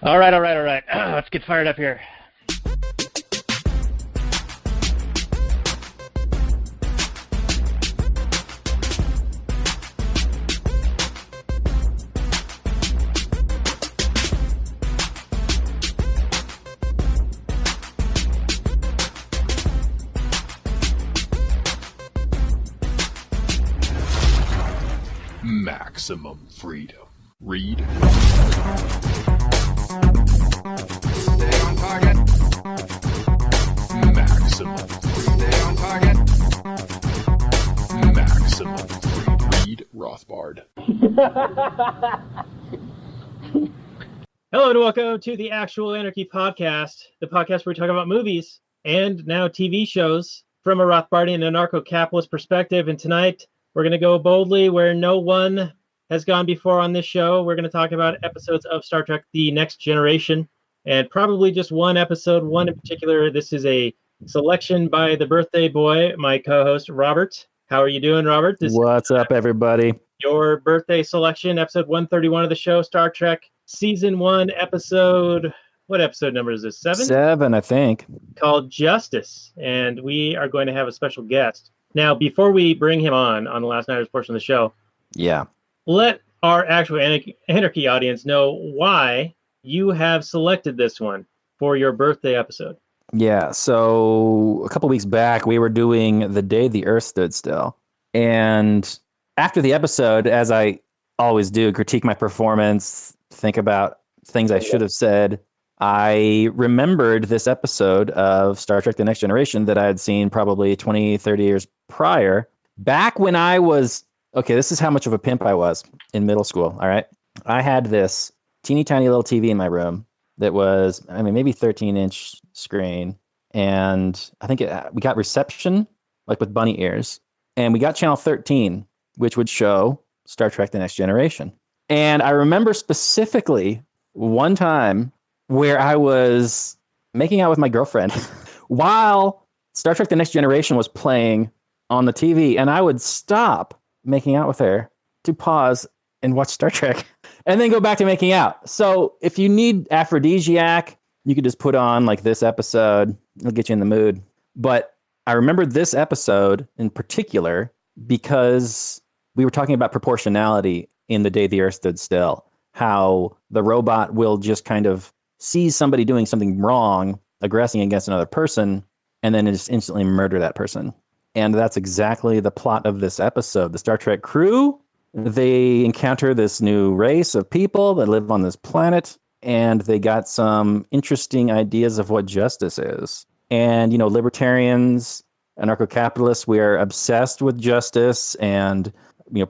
All right. Let's get fired up here. Maximum freedom. Read. Stay on target. Maximum freedom. Stay on target. Maximum freedom. Read Rothbard. Hello and welcome to the Actual Anarchy Podcast, the podcast where we talk about movies and now TV shows from a Rothbardian and Anarcho-capitalist perspective. And tonight we're going to go boldly where no one has gone before on this show. We're going to talk about episodes of Star Trek The Next Generation, and probably just one episode, one in particular. This is a selection by the birthday boy, my co-host, Robert. How are you doing, Robert? What's up, everybody? Your birthday selection, episode 131 of the show, Star Trek Season 1, episode... What episode number is this? 7? 7, I think. Called Justice, and we are going to have a special guest. Now, before we bring him on the Last Nighters portion of the show, Yeah. let our Actual Anarchy audience know why you have selected this one for your birthday episode. Yeah, so a couple weeks back, we were doing The Day the Earth Stood Still. And after the episode, as I always do, critique my performance, think about things I should have said, I remembered this episode of Star Trek The Next Generation that I had seen probably 20, 30 years prior, back when I was... Okay, this is how much of a pimp I was in middle school, all right? I had this teeny tiny little TV in my room that was, maybe 13-inch screen. And I think we got reception, like with bunny ears. And we got channel 13, which would show Star Trek The Next Generation. And I remember specifically one time where I was making out with my girlfriend while Star Trek The Next Generation was playing on the TV. And I would stop making out with her to pause and watch Star Trek and then go back to making out. So if you need aphrodisiac, you could just put on like this episode. It'll get you in the mood. But I remember this episode in particular because we were talking about proportionality in The Day the Earth Stood Still, how the robot will just kind of see somebody doing something wrong, aggressing against another person, and then just instantly murder that person. And that's exactly the plot of this episode. The Star Trek crew, they encounter this new race of people that live on this planet, and they got some interesting ideas of what justice is. And, libertarians, anarcho-capitalists, we are obsessed with justice and,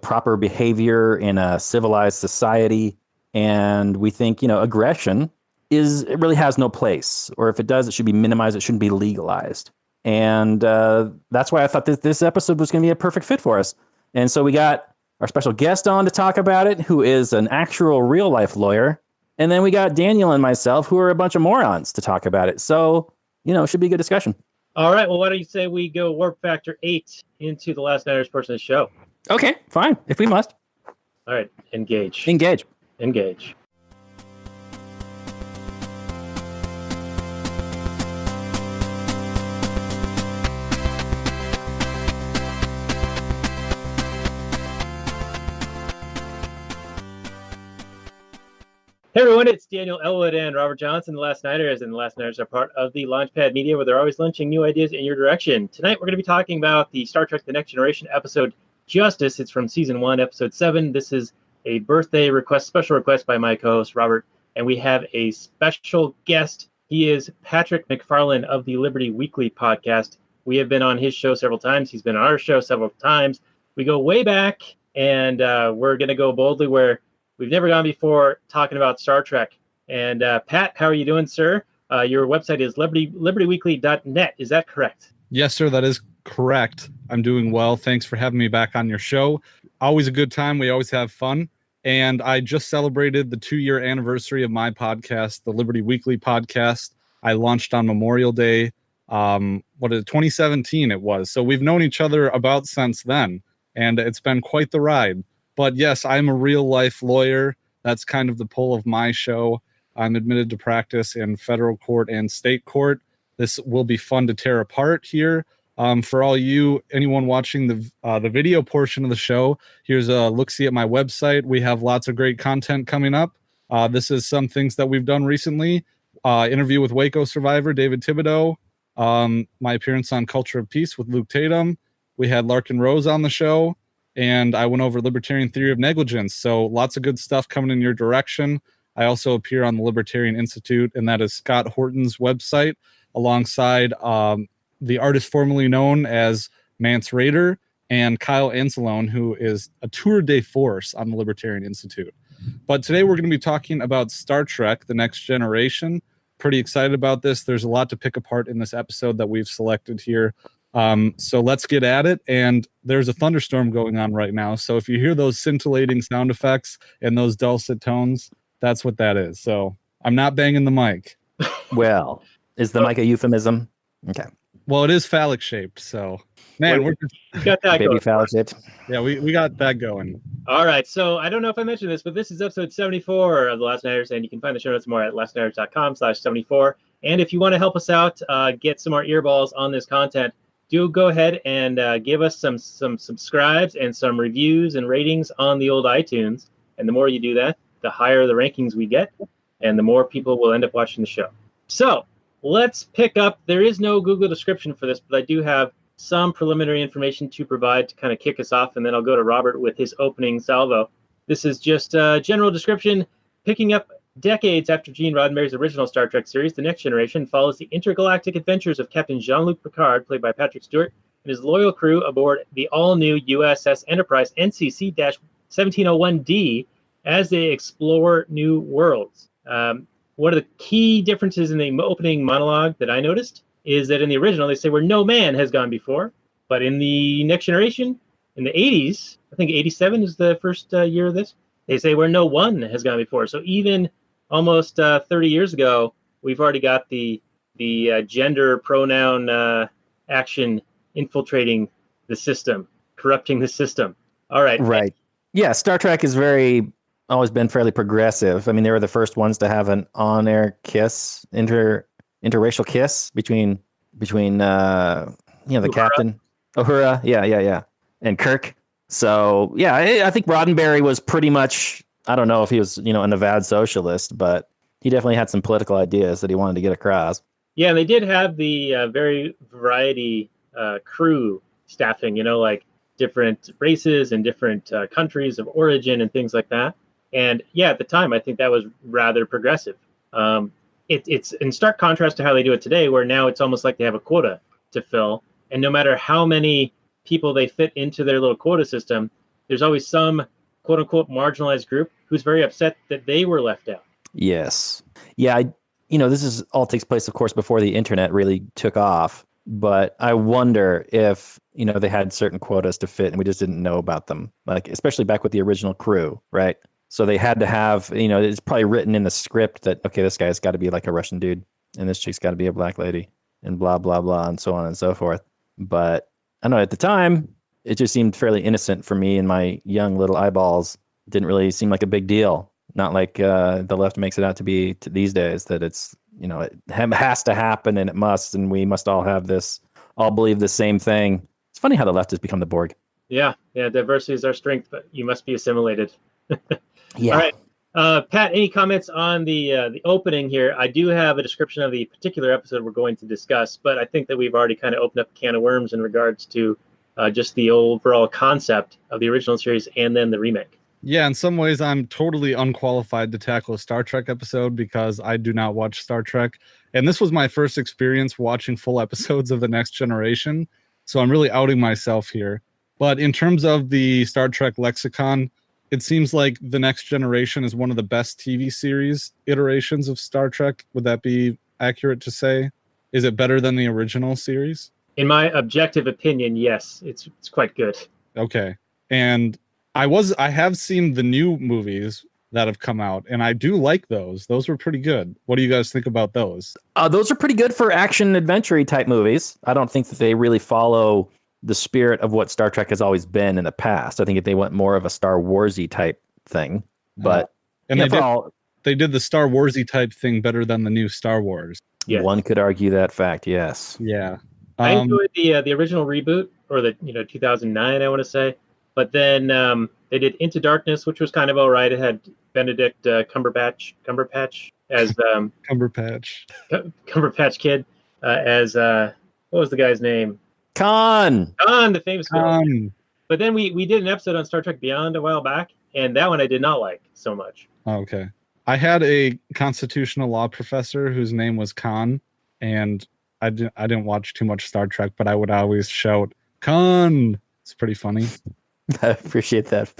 proper behavior in a civilized society. And we think, aggression it really has no place. Or if it does, it should be minimized. It shouldn't be legalized. And that's why I thought that this episode was going to be a perfect fit for us. And so we got our special guest on to talk about it, who is an actual real-life lawyer. And then we got Daniel and myself, who are a bunch of morons, to talk about it. So, it should be a good discussion. All right. Well, why don't you say we go Warp Factor 8 into the Last Nighters portion of the show? Okay, fine, if we must. All right. Engage. Engage. Hey everyone, it's Daniel Elwood and Robert Johnson, the Last Nighters, and the Last Nighters are part of the Launchpad Media, where they're always launching new ideas in your direction. Tonight we're going to be talking about the Star Trek The Next Generation episode Justice. It's from Season 1, Episode 7. This is a birthday request, special request by my co-host Robert, and we have a special guest. He is Patrick McFarlane of the Liberty Weekly podcast. We have been on his show several times. He's been on our show several times. We go way back, and we're going to go boldly where we've never gone before, talking about Star Trek. And Pat, how are you doing, sir? Your website is libertyweekly.net. Is that correct? Yes, sir. That is correct. I'm doing well. Thanks for having me back on your show. Always a good time. We always have fun. And I just celebrated the 2-year anniversary of my podcast, the Liberty Weekly podcast. I launched on Memorial Day, 2017 it was. So we've known each other about since then. And it's been quite the ride. But yes, I'm a real life lawyer. That's kind of the pull of my show. I'm admitted to practice in federal court and state court. This will be fun to tear apart here. For all you, anyone watching the video portion of the show, here's a look-see at my website. We have lots of great content coming up. This is some things that we've done recently. Interview with Waco survivor David Thibodeau. My appearance on Culture of Peace with Luke Tatum. We had Larkin Rose on the show, and I went over libertarian theory of negligence. So lots of good stuff coming in your direction. I also appear on the Libertarian Institute, and that is Scott Horton's website, alongside the artist formerly known as Mance Raider and Kyle Anzalone, who is a tour de force on the Libertarian Institute. But today we're going to be talking about Star Trek, The Next Generation. Pretty excited about this. There's a lot to pick apart in this episode that we've selected here. So let's get at it. And there's a thunderstorm going on right now. So if you hear those scintillating sound effects and those dulcet tones, that's what that is. So I'm not banging the mic. Well, is the mic a euphemism? Okay. Well, it is phallic shaped. So, man, we got that Baby going. phallic shaped. yeah, we got that going. All right, so I don't know if I mentioned this, but this is episode 74 of The Last Nighters, and you can find the show notes more at lastnighters.com/74. And if you want to help us out, get some more earballs on this content, do go ahead and give us some subscribes and some reviews and ratings on the old iTunes. And the more you do that, the higher the rankings we get, and the more people will end up watching the show. So let's pick up. There is no Google description for this, but I do have some preliminary information to provide to kind of kick us off, and then I'll go to Robert with his opening salvo. This is just a general description. Picking up decades after Gene Roddenberry's original Star Trek series, The Next Generation follows the intergalactic adventures of Captain Jean-Luc Picard, played by Patrick Stewart, and his loyal crew aboard the all-new USS Enterprise NCC-1701D as they explore new worlds. One of the key differences in the opening monologue that I noticed is that in the original, they say where no man has gone before. But in the Next Generation, in the 80s, I think 87 is the first year of this, they say where no one has gone before. So even almost 30 years ago, we've already got the gender pronoun action infiltrating the system, corrupting the system. All right. Right. Yeah, Star Trek is always been fairly progressive. I mean, they were the first ones to have an on-air kiss, interracial kiss between the Uhura. captain, Uhura, yeah, and Kirk. So yeah, I think Roddenberry was pretty much, I don't know if he was an avowed socialist, but he definitely had some political ideas that he wanted to get across. Yeah, and they did have the very variety crew staffing, like different races and different countries of origin and things like that. And yeah, at the time, I think that was rather progressive. It's in stark contrast to how they do it today, where now it's almost like they have a quota to fill. And no matter how many people they fit into their little quota system, there's always some quote unquote marginalized group who's very upset that they were left out. Yes. Yeah. This all takes place, of course, before the internet really took off. But I wonder if, they had certain quotas to fit and we just didn't know about them, like especially back with the original crew, right? So they had to have, it's probably written in the script that, okay, this guy's got to be like a Russian dude and this chick's got to be a black lady and blah, blah, blah, and so on and so forth. But I don't know, at the time, it just seemed fairly innocent for me and my young little eyeballs. It didn't really seem like a big deal. Not like the left makes it out to be these days, that it's, it has to happen and it must, and we must all believe the same thing. It's funny how the left has become the Borg. Yeah, diversity is our strength, but you must be assimilated. Yeah. All right. Pat, any comments on the opening here? I do have a description of the particular episode we're going to discuss, but I think that we've already kind of opened up a can of worms in regards to just the overall concept of the original series and then the remake. Yeah, in some ways, I'm totally unqualified to tackle a Star Trek episode because I do not watch Star Trek. And this was my first experience watching full episodes of The Next Generation. So I'm really outing myself here. But in terms of the Star Trek lexicon, it seems like The Next Generation is one of the best TV series iterations of Star Trek. Would that be accurate to say? Is it better than the original series? In my objective opinion, yes, it's quite good. Okay. And I have seen the new movies that have come out, and I do like those. Those were pretty good. What do you guys think about those? Those are pretty good for action adventure type movies. I don't think that they really follow the spirit of what Star Trek has always been in the past. I think if they went more of a Star Warsy type thing, but and they did the Star Warsy type thing better than the new Star Wars. Yeah. One could argue that fact, yes. Yeah. I enjoyed the original reboot, or the 2009, I want to say. But then they did Into Darkness, which was kind of all right. It had Benedict Cumberbatch as Cumberpatch Kid as what was the guy's name? Khan, the famous villain. But then we did an episode on Star Trek Beyond a while back, and that one I did not like so much. Okay. I had a constitutional law professor whose name was Khan, and I didn't watch too much Star Trek, but I would always shout Khan. It's pretty funny. I appreciate that.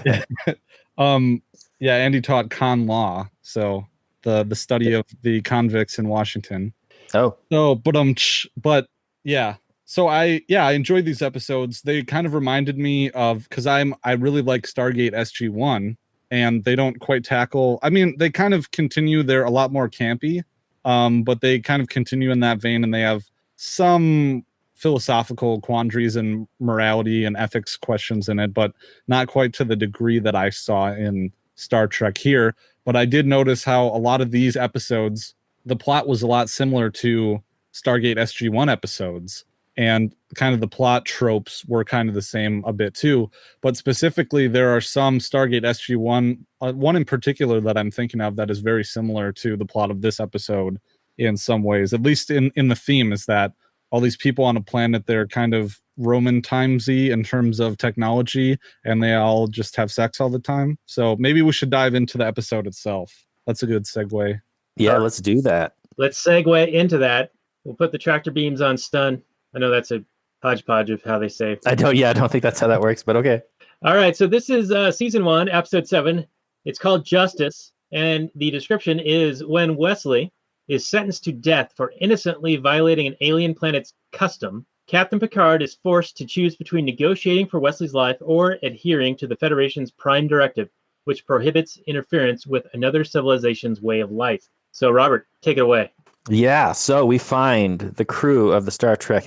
Yeah, Andy taught con law, so the study of the convicts in Washington. Oh. So, but yeah. So I enjoyed these episodes. They kind of reminded me of, because I really like Stargate SG-1, and they don't quite tackle. I mean, they kind of continue. They're a lot more campy, but they kind of continue in that vein, and they have some philosophical quandaries and morality and ethics questions in it, but not quite to the degree that I saw in Star Trek here. But I did notice how a lot of these episodes, the plot was a lot similar to Stargate SG-1 episodes, and kind of the plot tropes were kind of the same a bit too. But specifically, there are some Stargate SG-1, one in particular that I'm thinking of that is very similar to the plot of this episode in some ways, at least in the theme, is that all these people on a planet, they're kind of Roman timesy in terms of technology, and they all just have sex all the time. So maybe we should dive into the episode itself. That's a good segue. Yeah, let's do that. Let's segue into that. We'll put the tractor beams on stun. I know that's a hodgepodge of how they say. I don't think that's how that works, but okay. All right, so this is season 1, episode 7. It's called Justice, and the description is when Wesley is sentenced to death for innocently violating an alien planet's custom, Captain Picard is forced to choose between negotiating for Wesley's life or adhering to the Federation's prime directive, which prohibits interference with another civilization's way of life. So, Robert, take it away. Yeah, so we find the crew of the Star Trek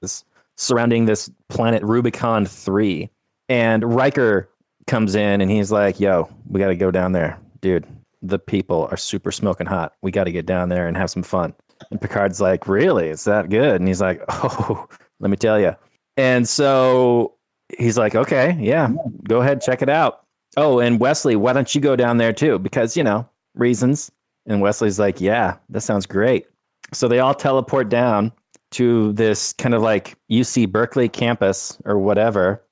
is surrounding this planet Rubicon 3, and Riker comes in and he's like, yo, we got to go down there. Dude, the people are super smoking hot. We got to get down there and have some fun. And Picard's like, really? It's that good? And he's like, oh, let me tell you. And so he's like, okay, yeah, go ahead, check it out. Oh, and Wesley, why don't you go down there too? Because, reasons. And Wesley's like, yeah, that sounds great. So they all teleport down to this kind of like UC Berkeley campus or whatever.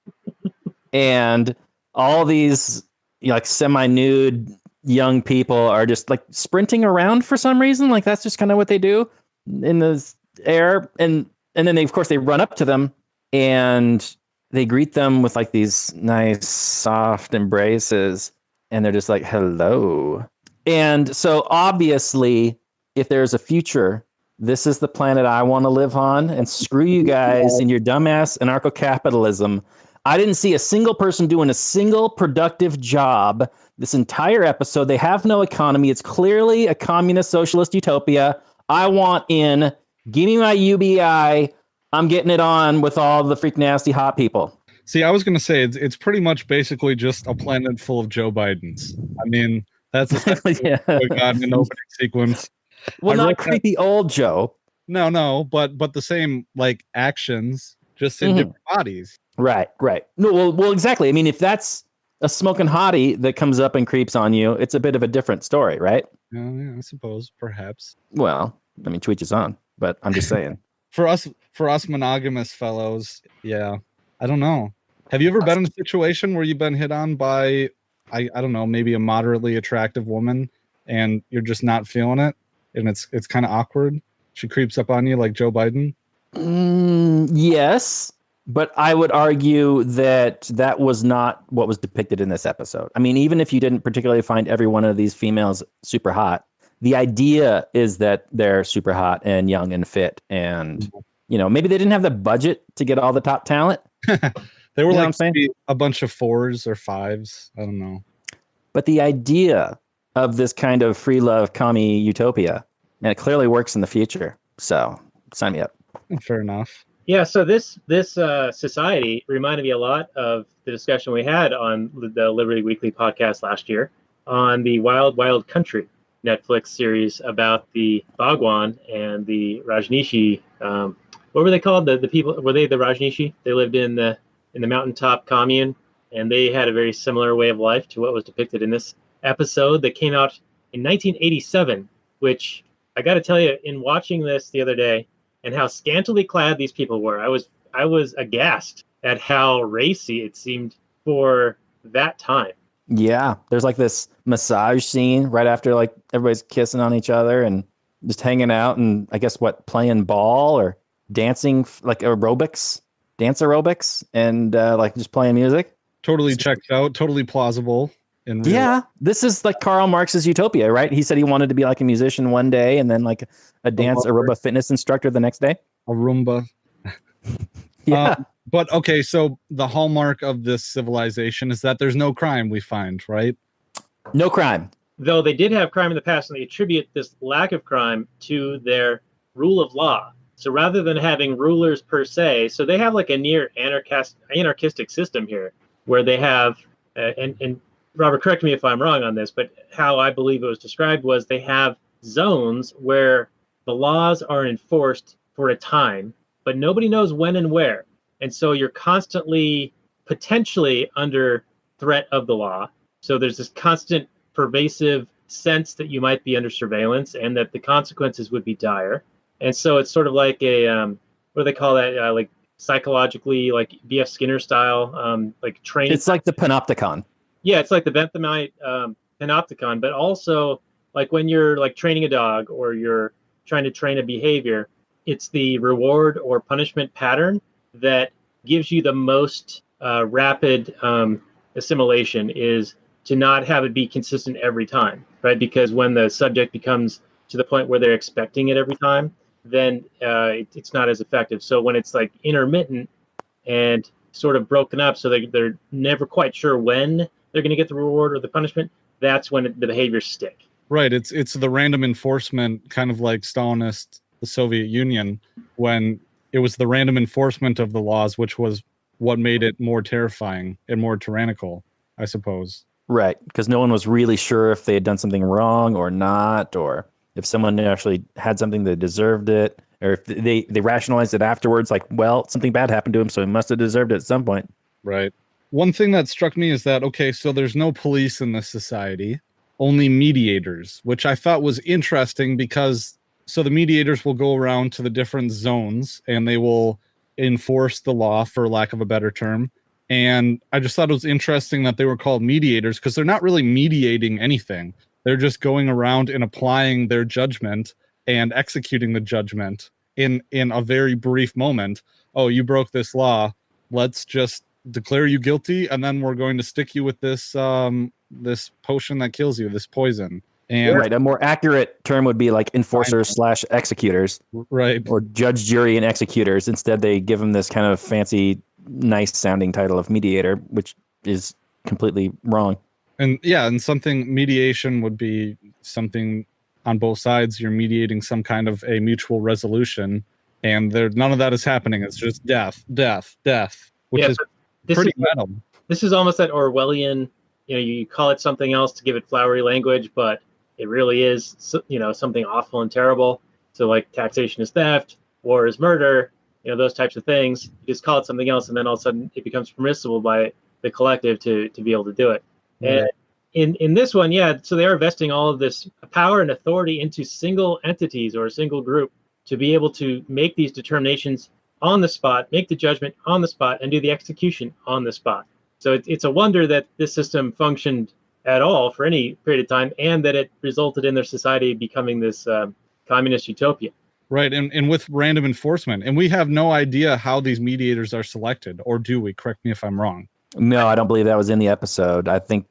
And all these like semi-nude young people are just like sprinting around for some reason. Like that's just kind of what they do in the air. And then they, of course, they run up to them and they greet them with like these nice soft embraces. And they're just like, hello. And so obviously, if there's a future, this is the planet I want to live on. And screw you guys and your dumbass anarcho-capitalism. I didn't see a single person doing a single productive job this entire episode. They have no economy. It's clearly a communist socialist utopia. I want in. Give me my UBI. I'm getting it on with all the freak nasty hot people. See, I was going to say it's pretty much basically just a planet full of Joe Bidens. I mean, that's what got in an opening sequence. Well, not creepy old Joe. No, but the same like actions, just in different bodies. Right. No, well, exactly. I mean, if that's a smoking hottie that comes up and creeps on you, it's a bit of a different story, right? Yeah, I suppose, perhaps. Well, I mean, tweet is on, but I'm just saying. For us monogamous fellows, yeah, I don't know. Have you ever been in a situation where you've been hit on by, I don't know, maybe a moderately attractive woman, and you're just not feeling it, and it's kind of awkward? She creeps up on you like Joe Biden? Yes. But I would argue that was not what was depicted in this episode. I mean, even if you didn't particularly find every one of these females super hot, the idea is that they're super hot and young and fit. And, maybe they didn't have the budget to get all the top talent. They were like a bunch of 4s or 5s. I don't know. But the idea of this kind of free love commie utopia, and it clearly works in the future. So sign me up. Fair enough. Yeah, so this society reminded me a lot of the discussion we had on the Liberty Weekly podcast last year on the Wild Wild Country. Netflix series about the Bhagwan and the Rajneeshi. What were they called? The people, were they the Rajneeshi? They lived in the mountaintop commune, and they had a very similar way of life to what was depicted in this episode that came out in 1987, which I got to tell you, in watching this the other day and how scantily clad these people were, I was aghast at how racy it seemed for that time. Yeah, there's like this massage scene right after like everybody's kissing on each other and just hanging out and I guess playing ball or dancing, like dance aerobics and like just playing music. Totally checks out, totally plausible. Yeah, this is like Karl Marx's utopia, right? He said he wanted to be like a musician one day and then like a aerobic fitness instructor the next day. A Roomba. Yeah. But okay, so the hallmark of this civilization is that there's no crime, we find, right? No crime. Though they did have crime in the past, and they attribute this lack of crime to their rule of law. So rather than having rulers per se, so they have like a near anarchistic system here, where they have, and Robert, correct me if I'm wrong on this, but how I believe it was described was they have zones where the laws are enforced for a time, but nobody knows when and where. And so you're constantly potentially under threat of the law. So there's this constant pervasive sense that you might be under surveillance and that the consequences would be dire. And so it's sort of like a, what do they call that? Like psychologically, like B.F. Skinner style, like training. It's like the panopticon. Yeah, it's like the Benthamite panopticon, but also like when you're like training a dog or you're trying to train a behavior, it's the reward or punishment pattern that gives you the most rapid assimilation is to not have it be consistent every time, right? Because when the subject becomes to the point where they're expecting it every time, then it's not as effective. So when it's like intermittent and sort of broken up so they're never quite sure when they're going to get the reward or the punishment, that's when the behaviors stick. Right. It's the random enforcement, kind of like Stalinist, the Soviet Union, when it was the random enforcement of the laws, which was what made it more terrifying and more tyrannical, I suppose. Right, because no one was really sure if they had done something wrong or not, or if someone actually had something that deserved it, or if they rationalized it afterwards, like, well, something bad happened to him, so he must have deserved it at some point. Right. One thing that struck me is that, okay, so there's no police in this society, only mediators, which I thought was interesting because so the mediators will go around to the different zones and they will enforce the law, for lack of a better term. And I just thought it was interesting that they were called mediators because they're not really mediating anything. They're just going around and applying their judgment and executing the judgment in a very brief moment. Oh, you broke this law. Let's just declare you guilty, and then we're going to stick you with this this potion that kills you, this poison. And right, a more accurate term would be like enforcers / executors, right, or judge, jury, and executors. Instead, they give them this kind of fancy, nice-sounding title of mediator, which is completely wrong. And yeah, and something mediation would be something on both sides. You're mediating some kind of a mutual resolution, and none of that is happening. It's just death, which is pretty metal. This is almost that Orwellian. You call it something else to give it flowery language, but it really is, something awful and terrible. So like taxation is theft, war is murder, those types of things. You just call it something else, and then all of a sudden it becomes permissible by the collective to be able to do it. Yeah. And in this one, so they are vesting all of this power and authority into single entities or a single group to be able to make these determinations on the spot, make the judgment on the spot, and do the execution on the spot. So it's a wonder that this system functioned at all for any period of time, and that it resulted in their society becoming this communist utopia. Right, and with random enforcement. And we have no idea how these mediators are selected, or do we? Correct me if I'm wrong. No, I don't believe that was in the episode. I think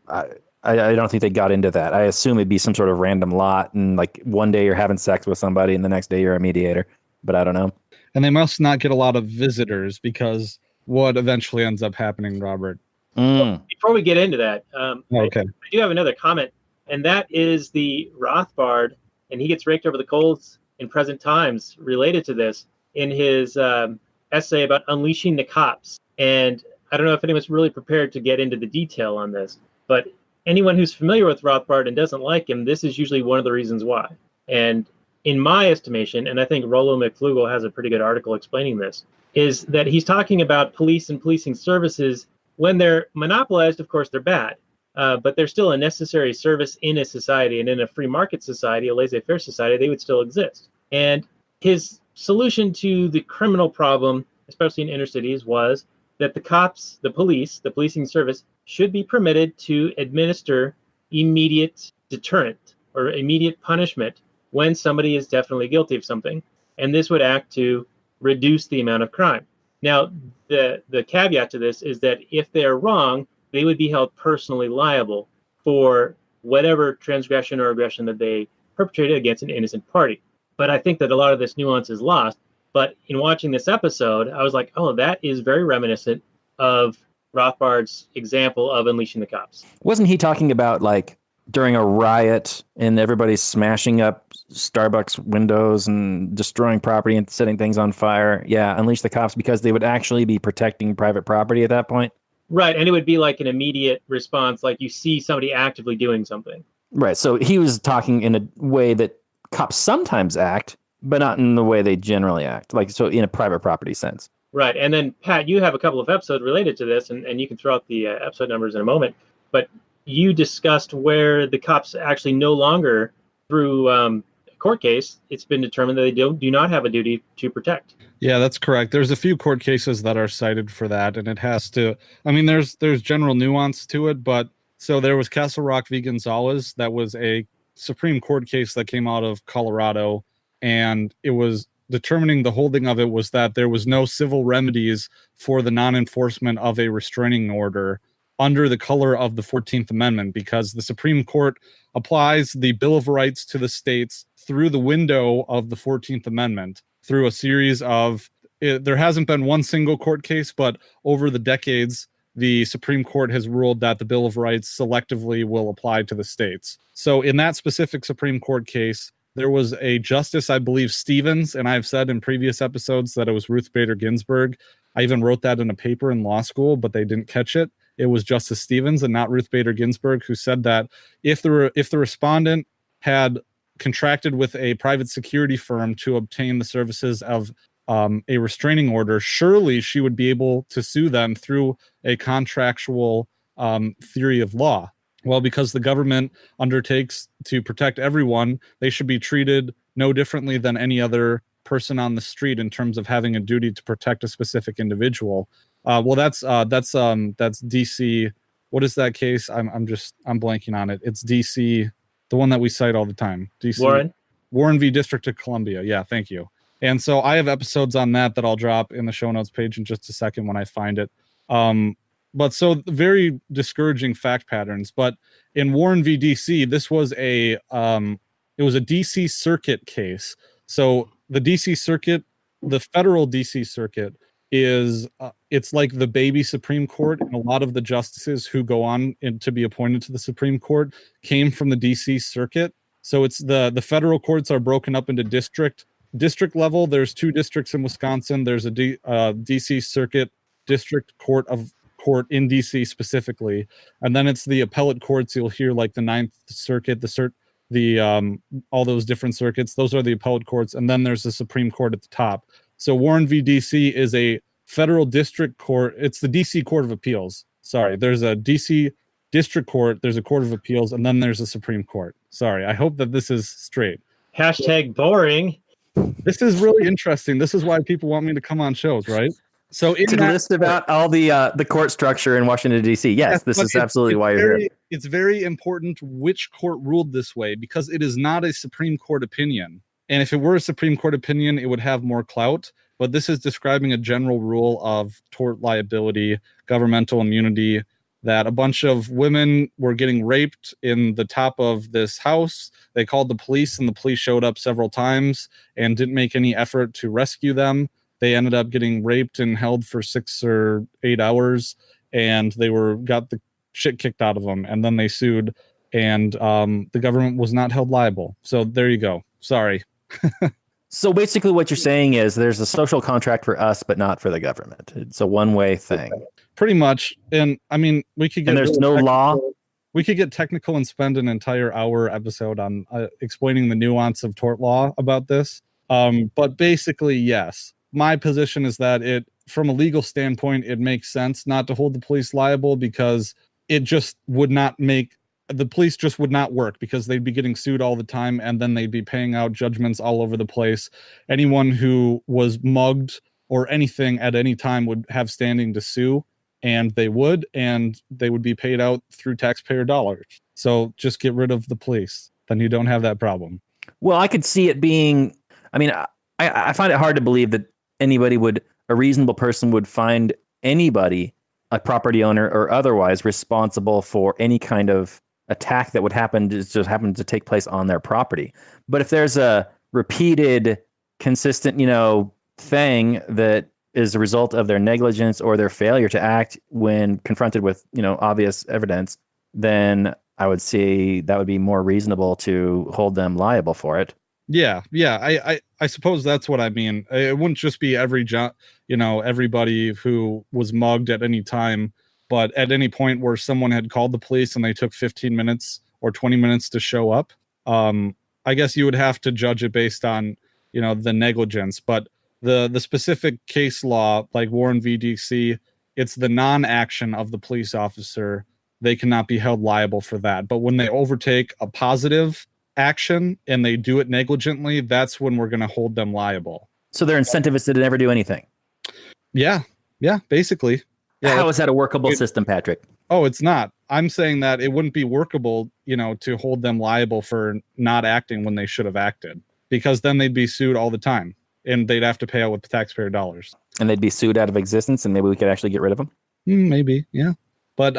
I don't think they got into that. I assume it'd be some sort of random lot, and like one day you're having sex with somebody, and the next day you're a mediator. But I don't know. And they must not get a lot of visitors, because what eventually ends up happening, Robert? Well, before we get into that, okay. I do have another comment, and that is the Rothbard, and he gets raked over the coals in present times related to this in his essay about unleashing the cops. And I don't know if anyone's really prepared to get into the detail on this, but anyone who's familiar with Rothbard and doesn't like him, this is usually one of the reasons why. And in my estimation, and I think Rollo McFlugel has a pretty good article explaining this, is that he's talking about police and policing services. When they're monopolized, of course, they're bad. But they're still a necessary service in a society, and in a free market society, a laissez-faire society, they would still exist. And his solution to the criminal problem, especially in inner cities, was that the cops, the police, the policing service, should be permitted to administer immediate deterrent or immediate punishment when somebody is definitely guilty of something. And this would act to reduce the amount of crime. Now, the caveat to this is that if they're wrong, they would be held personally liable for whatever transgression or aggression that they perpetrated against an innocent party. But I think that a lot of this nuance is lost. But in watching this episode, I was like, oh, that is very reminiscent of Rothbard's example of unleashing the cops. Wasn't he talking about like during a riot and everybody's smashing up Starbucks windows and destroying property and setting things on fire? Yeah, unleash the cops, because they would actually be protecting private property at that point. Right, and it would be like an immediate response, like you see somebody actively doing something. Right, so he was talking in a way that cops sometimes act, but not in the way they generally act, like so in a private property sense. Right, and then, Pat, you have a couple of episodes related to this, and you can throw out the episode numbers in a moment, but you discussed where the cops actually no longer, through a court case, it's been determined that they do not have a duty to protect. Yeah, that's correct. There's a few court cases that are cited for that, and it has to, I mean, there's general nuance to it, but so there was Castle Rock v. Gonzalez. That was a Supreme Court case that came out of Colorado, and it was determining, the holding of it was that there was no civil remedies for the non-enforcement of a restraining order under the color of the 14th Amendment, because the Supreme Court applies the Bill of Rights to the states through the window of the 14th Amendment, through a series of, there hasn't been one single court case, but over the decades, the Supreme Court has ruled that the Bill of Rights selectively will apply to the states. So in that specific Supreme Court case, there was a Justice, I believe, Stevens, and I've said in previous episodes that it was Ruth Bader Ginsburg. I even wrote that in a paper in law school, but they didn't catch it. It was Justice Stevens and not Ruth Bader Ginsburg, who said that if the respondent had contracted with a private security firm to obtain the services of a restraining order, surely she would be able to sue them through a contractual theory of law. Well, because the government undertakes to protect everyone, they should be treated no differently than any other person on the street in terms of having a duty to protect a specific individual. Well, that's DC. What is that case? I'm blanking on it. It's DC, the one that we cite all the time. DC Warren v. District of Columbia. Yeah, thank you. And so I have episodes on that I'll drop in the show notes page in just a second when I find it. But so very discouraging fact patterns. But in Warren v. DC, this was it was a DC circuit case. So the DC circuit, the federal DC circuit, is it's like the baby Supreme Court, and a lot of the justices who go on to be appointed to the Supreme Court came from the DC circuit. So it's the federal courts are broken up into district level. There's 2 districts in Wisconsin. There's a DC circuit district court in DC specifically, and then it's the appellate courts. You'll hear like the 9th Circuit, all those different circuits. Those are the appellate courts, and then there's the Supreme Court at the top. So Warren v. DC is a federal district court. It's the DC Court of Appeals. Sorry, there's a DC district court, there's a Court of Appeals, and then there's a Supreme Court. Sorry, I hope that this is straight. Hashtag boring. This is really interesting. This is why people want me to come on shows, right? So to list about all the court structure in Washington, D.C. Yes, this is absolutely why you're here. It's very important which court ruled this way, because it is not a Supreme Court opinion. And if it were a Supreme Court opinion, it would have more clout. But this is describing a general rule of tort liability, governmental immunity, that a bunch of women were getting raped in the top of this house. They called the police, and the police showed up several times and didn't make any effort to rescue them. They ended up getting raped and held for 6 or 8 hours, and they got the shit kicked out of them. And then they sued, and the government was not held liable. So there you go. Sorry. So basically what you're saying is there's a social contract for us, but not for the government. It's a one-way thing. Pretty much. And I mean, we could get... And there's no law? we could get technical and spend an entire hour episode on explaining the nuance of tort law about this. But basically, yes, my position is that from a legal standpoint, it makes sense not to hold the police liable because it just would not make the police just would not work because they'd be getting sued all the time and then they'd be paying out judgments all over the place. Anyone who was mugged or anything at any time would have standing to sue, and they would be paid out through taxpayer dollars. So just get rid of the police. Then you don't have that problem. Well, I could see it being, I mean, I find it hard to believe that a reasonable person would find anybody, a property owner or otherwise, responsible for any kind of attack that would just happen to take place on their property. But if there's a repeated, consistent, thing that is a result of their negligence or their failure to act when confronted with, obvious evidence, then I would see that would be more reasonable to hold them liable for it. Yeah. I suppose that's what I mean. It wouldn't just be everybody who was mugged at any time, but at any point where someone had called the police and they took 15 minutes or 20 minutes to show up. I guess you would have to judge it based on, the negligence, but the specific case law, like Warren v. DC, it's the non-action of the police officer. They cannot be held liable for that. But when they overtake a positive action and they do it negligently, that's when we're going to hold them liable. So their incentive is to never do anything. Yeah, basically. Yeah, how is that a workable system, Patrick? Oh, it's not. I'm saying that it wouldn't be workable, to hold them liable for not acting when they should have acted, because then they'd be sued all the time and they'd have to pay out with taxpayer dollars. And they'd be sued out of existence, and maybe we could actually get rid of them? Maybe, yeah. But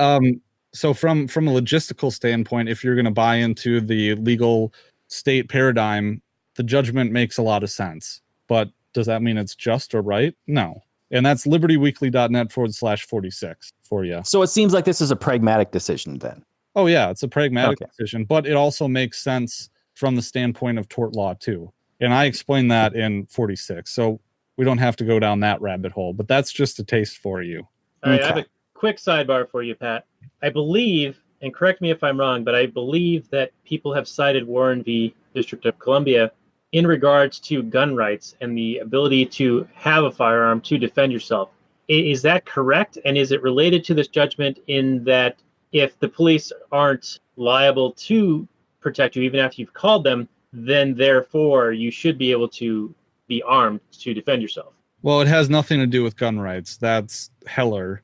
so from a logistical standpoint, if you're going to buy into the legal state paradigm, the judgment makes a lot of sense. But does that mean it's just or right? No. And that's libertyweekly.net/46 for you. So it seems like this is a pragmatic decision then. Oh, yeah, it's a pragmatic decision, but it also makes sense from the standpoint of tort law, too. And I explained that in 46. So we don't have to go down that rabbit hole, but that's just a taste for you. All right, I have a quick sidebar for you, Pat. I believe, and correct me if I'm wrong, but I believe that people have cited Warren v. District of Columbia in regards to gun rights and the ability to have a firearm to defend yourself. Is that correct? And is it related to this judgment in that if the police aren't liable to protect you, even after you've called them, then therefore you should be able to be armed to defend yourself? Well, it has nothing to do with gun rights. That's Heller.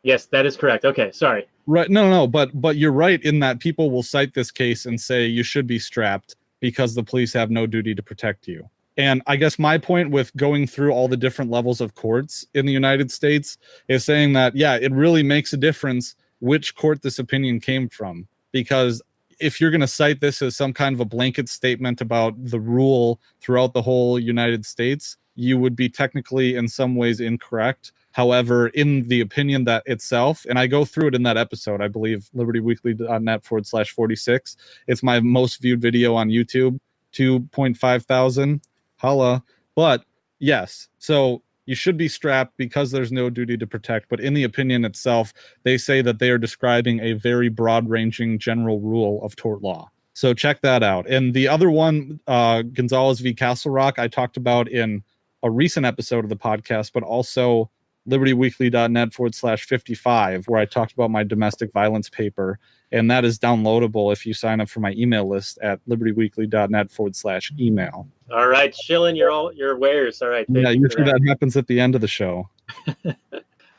Yes, that is correct. Okay, sorry. Right. No, but you're right in that people will cite this case and say you should be strapped because the police have no duty to protect you. And I guess my point with going through all the different levels of courts in the United States is saying that, yeah, it really makes a difference which court this opinion came from. Because if you're going to cite this as some kind of a blanket statement about the rule throughout the whole United States, you would be technically in some ways incorrect. However, in the opinion that itself, and I go through it in that episode, I believe, libertyweekly.net/46. It's my most viewed video on YouTube, 2.5 thousand. Holla. But yes, so you should be strapped because there's no duty to protect. But in the opinion itself, they say that they are describing a very broad-ranging general rule of tort law. So check that out. And the other one, Gonzalez v. Castle Rock, I talked about in a recent episode of the podcast, but also libertyweekly.net/55, where I talked about my domestic violence paper. And that is downloadable if you sign up for my email list at libertyweekly.net/email. All right, shilling your wares. All right. Yeah, usually that happens at the end of the show. All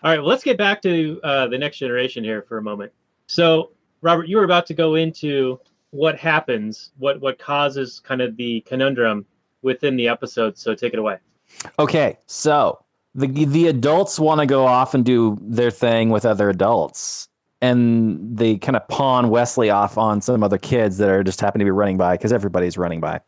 right, well, let's get back to the next generation here for a moment. So, Robert, you were about to go into what happens, what causes kind of the conundrum within the episode. So take it away. Okay, so the adults want to go off and do their thing with other adults, and they kind of pawn Wesley off on some other kids that are just happen to be running by because everybody's running by.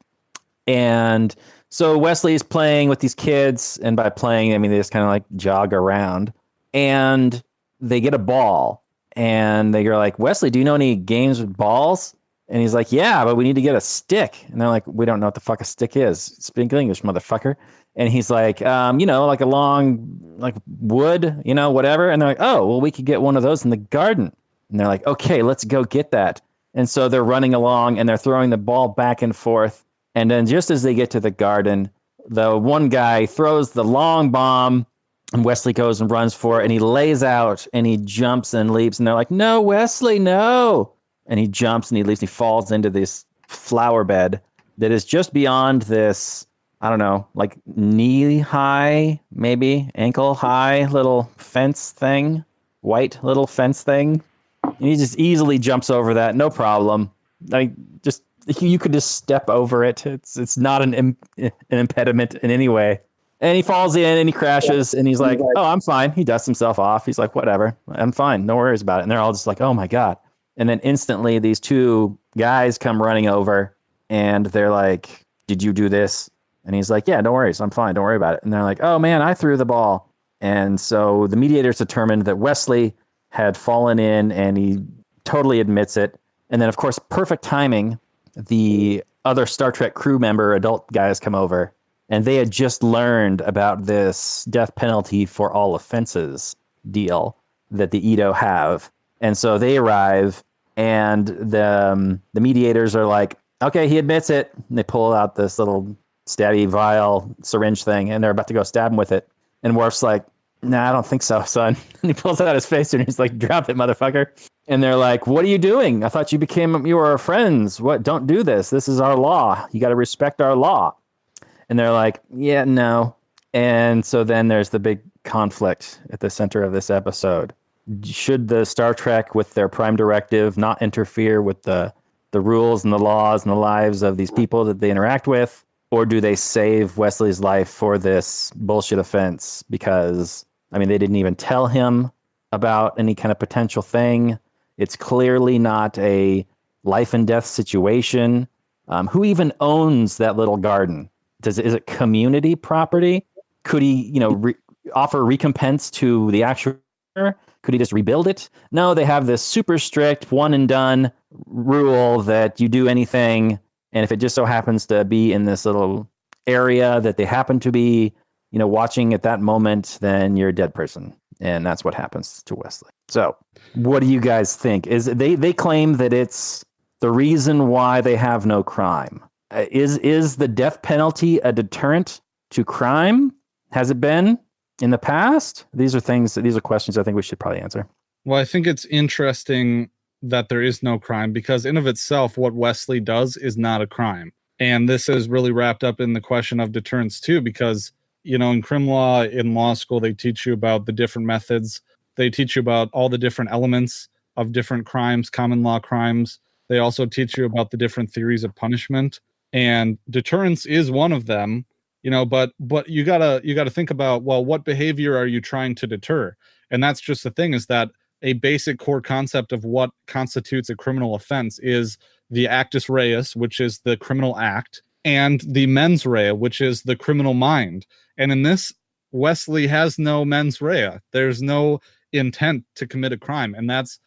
And so Wesley is playing with these kids, and by playing, I mean they just kind of like jog around, and they get a ball, and they're like, Wesley, do you know any games with balls? And he's like, yeah, but we need to get a stick. And they're like, we don't know what the fuck a stick is. Speak English, motherfucker. And he's like, like a long, like wood, whatever. And they're like, oh, well, we could get one of those in the garden. And they're like, okay, let's go get that. And so they're running along and they're throwing the ball back and forth. And then just as they get to the garden, the one guy throws the long bomb and Wesley goes and runs for it. And he lays out and he jumps and leaps. And they're like, no, Wesley, no. And he jumps and he leaps. And he falls into this flower bed that is just beyond this, I don't know, like knee high, maybe ankle high little fence thing, white little fence thing. And he just easily jumps over that, no problem. You could just step over it. It's not an impediment in any way. And he falls in and he crashes and he's like, oh, I'm fine. He dusts himself off. He's like, whatever, I'm fine. No worries about it. And they're all just like, oh my God. And then instantly these two guys come running over and they're like, did you do this? And he's like, yeah, no worries. I'm fine. Don't worry about it. And they're like, oh man, I threw the ball. And so the mediators determined that Wesley had fallen in and he totally admits it. And then of course, perfect timing, the other Star Trek crew member, adult guys come over and they had just learned about this death penalty for all offenses deal that the Edo have. And so they arrive and the mediators are like, okay, he admits it. And they pull out this little stabby vial syringe thing and they're about to go stab him with it. And Worf's like, nah, I don't think so, son. And he pulls it out his face and he's like, drop it, motherfucker. And they're like, what are you doing? I thought you were our friends. What? Don't do this. This is our law. You got to respect our law. And they're like, yeah, no. And so then there's the big conflict at the center of this episode. Should the Star Trek with their prime directive not interfere with the rules and the laws and the lives of these people that they interact with? Or do they save Wesley's life for this bullshit offense? Because, I mean, they didn't even tell him about any kind of potential thing. It's clearly not a life and death situation. Who even owns that little garden? Is it community property? Could he, offer recompense to the actual? Could he just rebuild it? No, they have this super strict one and done rule that you do anything. And if it just so happens to be in this little area that they happen to be, watching at that moment, then you're a dead person. And that's what happens to Wesley. So what do you guys think? They claim that it's the reason why they have no crime. Is the death penalty a deterrent to crime? Has it been in the past? These are questions I think we should probably answer. Well, I think it's interesting that there is no crime because in of itself, what Wesley does is not a crime. And this is really wrapped up in the question of deterrence too, because, in crim law, in law school, they teach you about the different methods. They teach you about all the different elements of different crimes, common law crimes. They also teach you about the different theories of punishment, and deterrence is one of them, but you gotta think about, well, what behavior are you trying to deter? And that's just the thing, is that a basic core concept of what constitutes a criminal offense is the actus reus, which is the criminal act, and the mens rea, which is the criminal mind. And in this, Wesley has no mens rea. There's no intent to commit a crime. And that's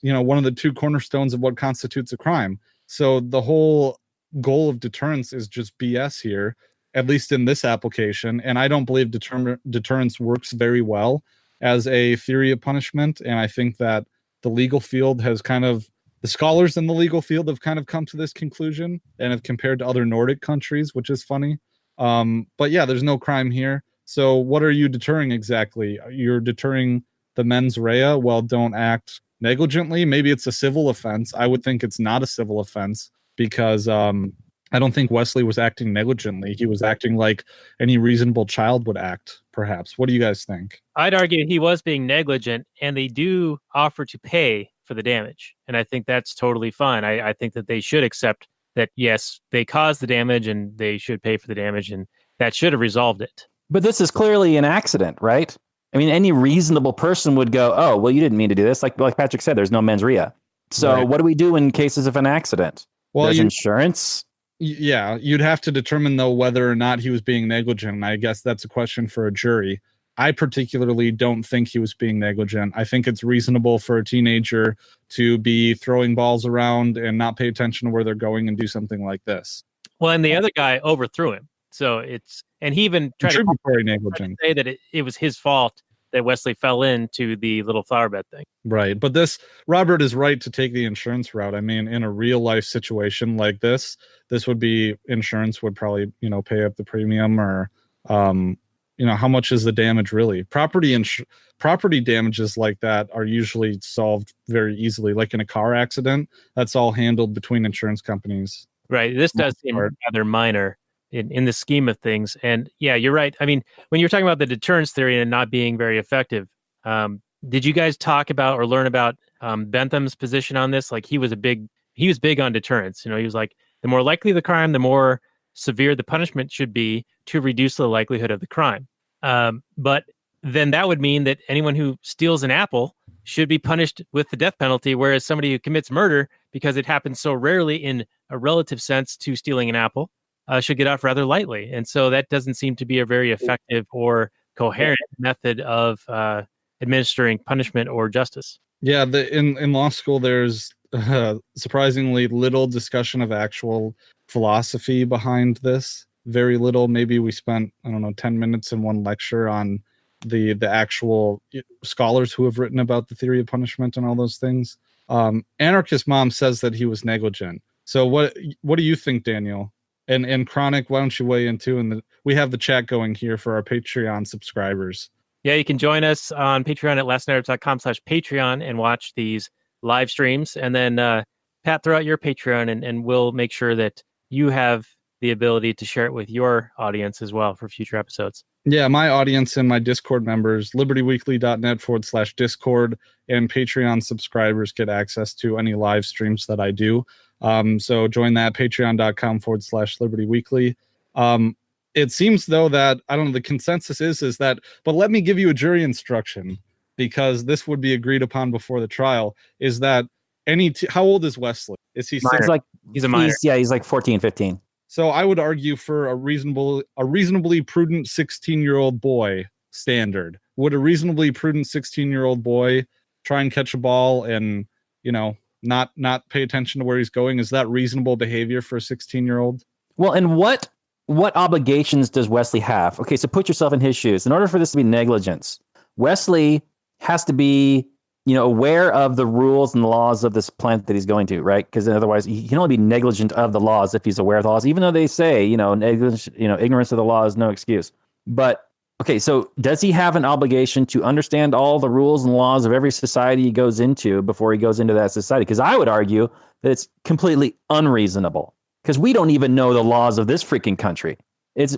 one of the two cornerstones of what constitutes a crime. So the whole goal of deterrence is just BS here, at least in this application. And I don't believe deterrence works very well as a theory of punishment. And I think that the legal field has the scholars in the legal field have kind of come to this conclusion and have compared to other Nordic countries, which is funny. But yeah, there's no crime here. So what are you deterring exactly? You're deterring the mens rea. Well, don't act negligently. Maybe it's a civil offense. I would think it's not a civil offense because I don't think Wesley was acting negligently. He was acting like any reasonable child would act, perhaps. What do you guys think? I'd argue he was being negligent, and they do offer to pay for the damage. And I think that's totally fine. I think that they should accept that, yes, they caused the damage and they should pay for the damage, and that should have resolved it. But this is clearly an accident, right? I mean, any reasonable person would go, oh, well, you didn't mean to do this. Like Patrick said, there's no mens rea. So right. What do we do in cases of an accident? Well, there's insurance. Yeah, you'd have to determine, though, whether or not he was being negligent. And I guess that's a question for a jury. I particularly don't think he was being negligent. I think it's reasonable for a teenager to be throwing balls around and not pay attention to where they're going and do something like this. Well, and the other guy overthrew him. So and he even tried to negligence. say that it was his fault that Wesley fell into the little flower bed thing. Right. But Robert is right to take the insurance route. I mean, in a real life situation like this would be insurance would probably, pay up the premium or, how much is the damage really? Property damages like that are usually solved very easily. Like in a car accident, that's all handled between insurance companies. Right. This does seem rather minor in the scheme of things. And yeah, you're right. I mean, when you're talking about the deterrence theory and not being very effective, did you guys talk about or learn about Bentham's position on this? Like he was big on deterrence. He was like, the more likely the crime, the more severe the punishment should be to reduce the likelihood of the crime. But then that would mean that anyone who steals an apple should be punished with the death penalty, whereas somebody who commits murder, because it happens so rarely in a relative sense to stealing an apple, should get off rather lightly. And so that doesn't seem to be a very effective or coherent method of administering punishment or justice. Yeah, in law school, there's surprisingly little discussion of actual philosophy behind this. Very little. Maybe we spent, 10 minutes in one lecture on the actual scholars who have written about the theory of punishment and all those things. Anarchist Mom says that he was negligent. So what do you think, Daniel? And Chronic, why don't you weigh in too? And we have the chat going here for our Patreon subscribers. Yeah, you can join us on Patreon at lastnarrative.com/Patreon and watch these live streams. And then Pat, throw out your Patreon and we'll make sure that you have the ability to share it with your audience as well for future episodes. Yeah, my audience and my Discord members, libertyweekly.net/Discord, and Patreon subscribers get access to any live streams that I do. So join that, patreon.com/libertyweekly. It seems though that, the consensus is that, but let me give you a jury instruction because this would be agreed upon before the trial, is that how old is Wesley? Is he He's a minor. He's like 14, 15. So I would argue for a reasonably prudent 16-year-old boy standard. Would a reasonably prudent 16-year-old boy try and catch a ball and, not pay attention to where he's going? Is that reasonable behavior for a 16-year-old? Well, and what obligations does Wesley have? Okay, so put yourself in his shoes. In order for this to be negligence, Wesley has to be, aware of the rules and the laws of this plant that he's going to, right? Because otherwise he can only be negligent of the laws if he's aware of the laws, even though they say, ignorance of the law is no excuse. But okay, so does he have an obligation to understand all the rules and laws of every society he goes into before he goes into that society? Because I would argue that it's completely unreasonable because we don't even know the laws of this freaking country.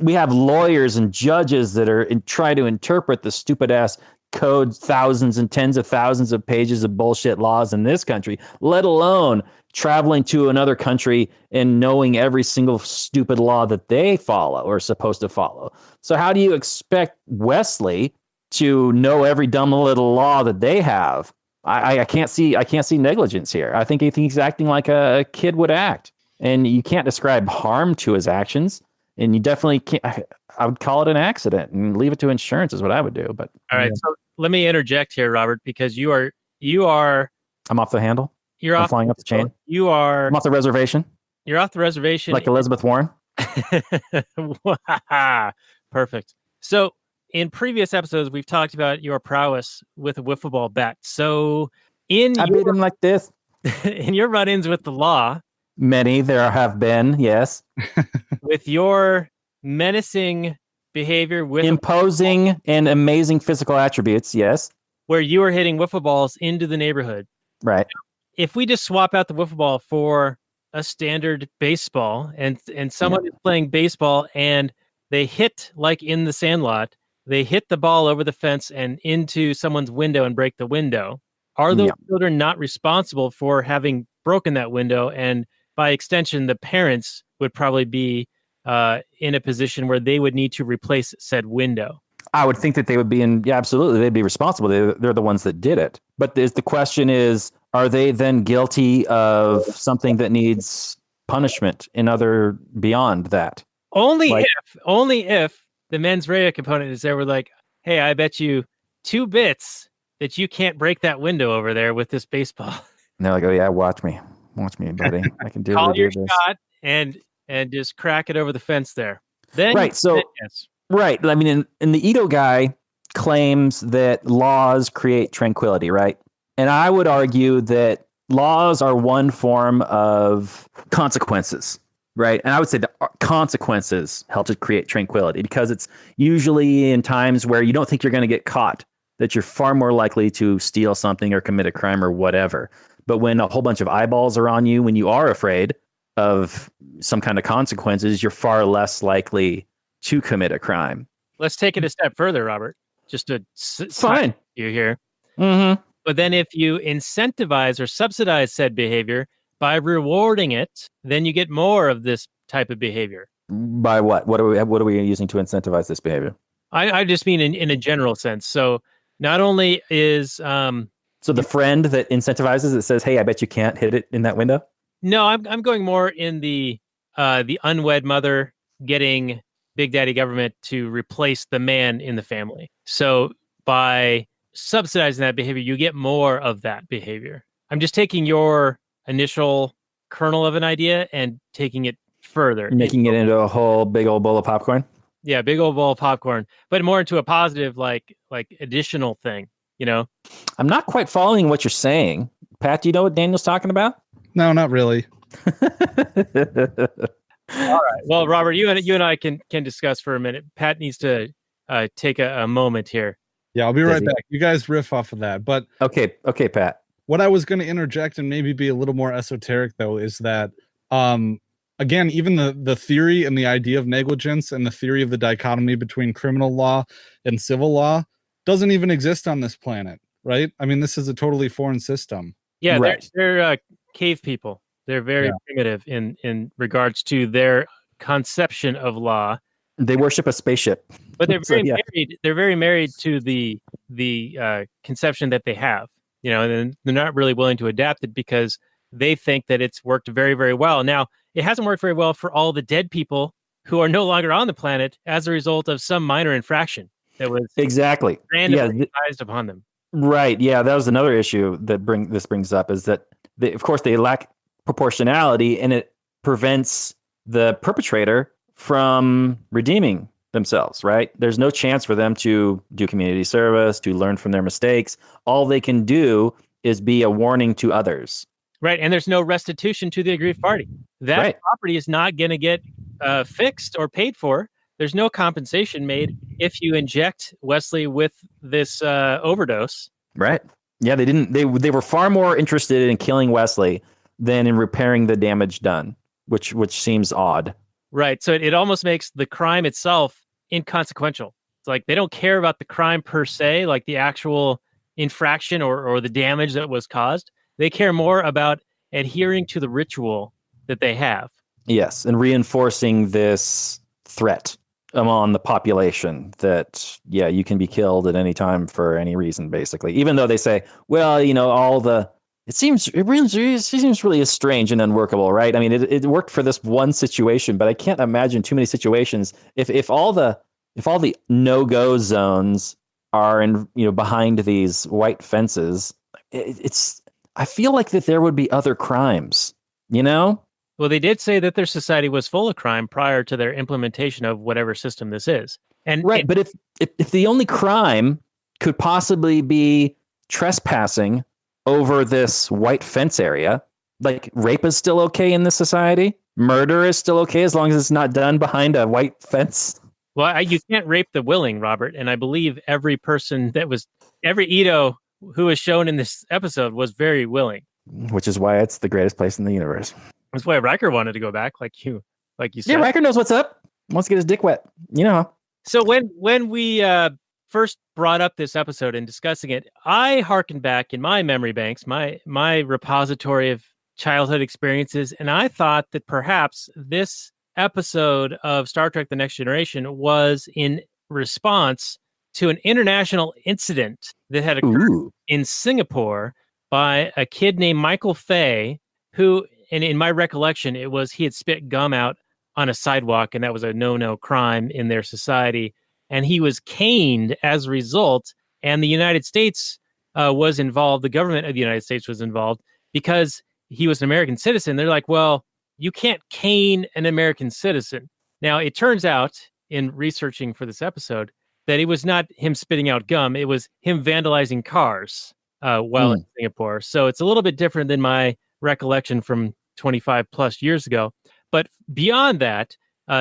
We have lawyers and judges that are try to interpret the stupid ass code, thousands and tens of thousands of pages of bullshit laws in this country, let alone traveling to another country and knowing every single stupid law that they follow or are supposed to follow. So how do you expect Wesley to know every dumb little law that they have? I can't see negligence here. I think he's acting like a kid would act, and you can't describe harm to his actions. And you definitely can't. I would call it an accident and leave it to insurance is what I would do. But all right, so let me interject here, Robert, because you are. I'm off the handle. I'm flying up the chain. I'm off the reservation. You're off the reservation, like Elizabeth Warren. Perfect. So in previous episodes, we've talked about your prowess with a wiffle ball bat. So I beat him like this. In your run-ins with the law. Many there have been, yes. With your menacing behavior, with imposing and amazing physical attributes, yes. Where you are hitting wiffle balls into the neighborhood. Right. If we just swap out the wiffle ball for a standard baseball and someone is playing baseball and they hit, like in the Sandlot, they hit the ball over the fence and into someone's window and break the window, are those children not responsible for having broken that window? And by extension, the parents would probably be in a position where they would need to replace said window. I would think that they would be absolutely. They'd be responsible. They're the ones that did it. But the question is, are they then guilty of something that needs punishment beyond that? Only if the mens rea component is there. We're like, hey, I bet you 2 bits that you can't break that window over there with this baseball. And they're like, oh yeah, watch me, buddy. I can do Call your this. Shot and just crack it over the fence there. Then right. So yes. Right. I mean, in the Ito guy, claims that laws create tranquility, right? And I would argue that laws are one form of consequences, right? And I would say that consequences help to create tranquility because it's usually in times where you don't think you're going to get caught, that you're far more likely to steal something or commit a crime or whatever. But when a whole bunch of eyeballs are on you, when you are afraid of some kind of consequences, you're far less likely to commit a crime. Let's take it a step further, Robert, just to Fine. you here. Mm-hmm. But then if you incentivize or subsidize said behavior by rewarding it, then you get more of this type of behavior. By what? What are we using to incentivize this behavior? I just mean in a general sense. So not only is so the friend that incentivizes it says, "Hey, I bet you can't hit it in that window." No, I'm going more in the unwed mother getting Big Daddy government to replace the man in the family. So by subsidizing that behavior, you get more of that behavior. I'm just taking your initial kernel of an idea and taking it further. Making it into a whole big old bowl of popcorn? Yeah, big old bowl of popcorn, but more into a positive, like additional thing, you know? I'm not quite following what you're saying. Pat, do you know what Daniel's talking about? No, not really. All right. Well, Robert, you and I can discuss for a minute. Pat needs to take a moment here. Yeah, I'll be right back. You guys riff off of that. But okay, Pat. What I was going to interject and maybe be a little more esoteric, though, is that, again, even the theory and the idea of negligence and the theory of the dichotomy between criminal law and civil law doesn't even exist on this planet, right? I mean, this is a totally foreign system. Yeah, right. They're cave people. They're very primitive in regards to their conception of law. They worship a spaceship, but they're very married. They're very married to the conception that they have, you know, and they're not really willing to adapt it because they think that it's worked very, very well. Now, it hasn't worked very well for all the dead people who are no longer on the planet as a result of some minor infraction that was randomly imposed upon them. Right. Yeah, that was another issue that this brings up is that of course they lack proportionality, and it prevents the perpetrator from redeeming themselves, right? There's no chance for them to do community service, to learn from their mistakes. All they can do is be a warning to others. Right, and there's no restitution to the aggrieved party. That property is not going to get fixed or paid for. There's no compensation made if you inject Wesley with this overdose. Right. Yeah, they didn't. They were far more interested in killing Wesley than in repairing the damage done, which seems odd. Right. So it almost makes the crime itself inconsequential. It's like they don't care about the crime per se, like the actual infraction or the damage that was caused. They care more about adhering to the ritual that they have. Yes, and reinforcing this threat among the population that, yeah, you can be killed at any time for any reason, basically. Even though they say, well, you know, it seems really strange and unworkable, right? I mean, it worked for this one situation, but I can't imagine too many situations. If all the no-go zones are behind these white fences, I feel like that there would be other crimes, you know? Well, they did say that their society was full of crime prior to their implementation of whatever system this is. But if the only crime could possibly be trespassing over this white fence area, like rape is still okay in this society, murder is still okay as long as it's not done behind a white fence. Well, you can't rape the willing, Robert, and I believe every Edo who was shown in this episode was very willing. Which is why it's the greatest place in the universe. That's why Riker wanted to go back, like you said. Yeah, Riker knows what's up. Wants to get his dick wet, you know. So when we first brought up this episode and discussing it, I harkened back in my memory banks, my repository of childhood experiences, and I thought that perhaps this episode of Star Trek: The Next Generation was in response to an international incident that had occurred in Singapore by a kid named Michael Fay, who, and in my recollection, it was he had spit gum out on a sidewalk, and that was a no crime in their society. And he was caned as a result, and the United States was involved. The government of the United States was involved because he was an American citizen. They're like, well, you can't cane an American citizen. Now, it turns out in researching for this episode that it was not him spitting out gum, it was him vandalizing cars while in Singapore. So it's a little bit different than my recollection from 25 plus years ago. But beyond that,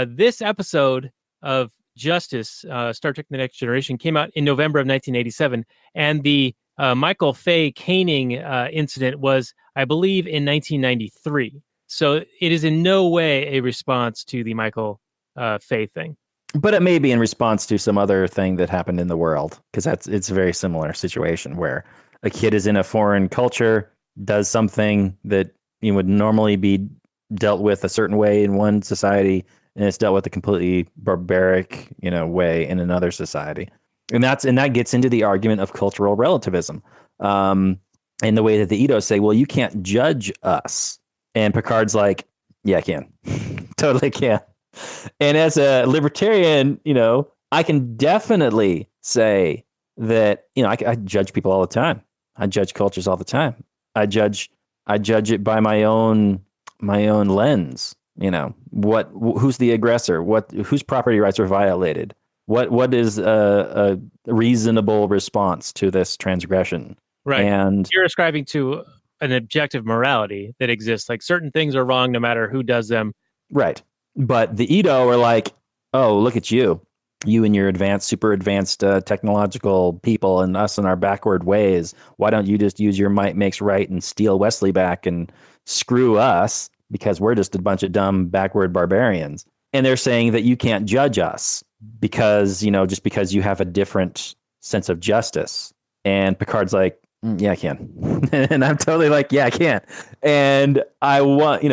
this episode of Justice, Star Trek The Next Generation, came out in November of 1987. And the Michael Fay caning incident was, I believe, in 1993. So it is in no way a response to the Michael Fay thing. But it may be in response to some other thing that happened in the world, because it's a very similar situation where a kid is in a foreign culture, does something that would normally be dealt with a certain way in one society, and it's dealt with a completely barbaric, way in another society. And that gets into the argument of cultural relativism, and the way that the Edos say, well, you can't judge us. And Picard's like, yeah, I can. Totally can. And as a libertarian, I can definitely say that, I judge people all the time. I judge cultures all the time. I judge it by my own lens. Who's the aggressor? Whose property rights are violated? What is a reasonable response to this transgression? Right. And you're ascribing to an objective morality that exists. Like certain things are wrong no matter who does them. Right. But the Edo are like, oh, look at you and your super advanced technological people, and us in our backward ways. Why don't you just use your might makes right and steal Wesley back and screw us, because we're just a bunch of dumb backward barbarians. And they're saying that you can't judge us because, just because you have a different sense of justice. And Picard's like, yeah, I can. And I'm totally like, yeah, I can. And I want,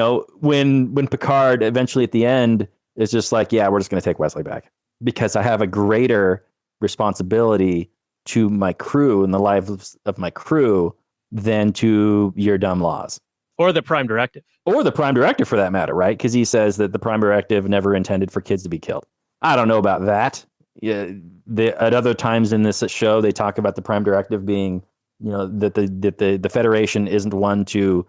when Picard eventually at the end is just like, yeah, we're just going to take Wesley back because I have a greater responsibility to my crew and the lives of my crew than to your dumb laws. Or the Prime Directive. Or the Prime Directive, for that matter, right? Because he says that the Prime Directive never intended for kids to be killed. I don't know about that. Yeah, at other times in this show, they talk about the Prime Directive being, that the Federation isn't one to,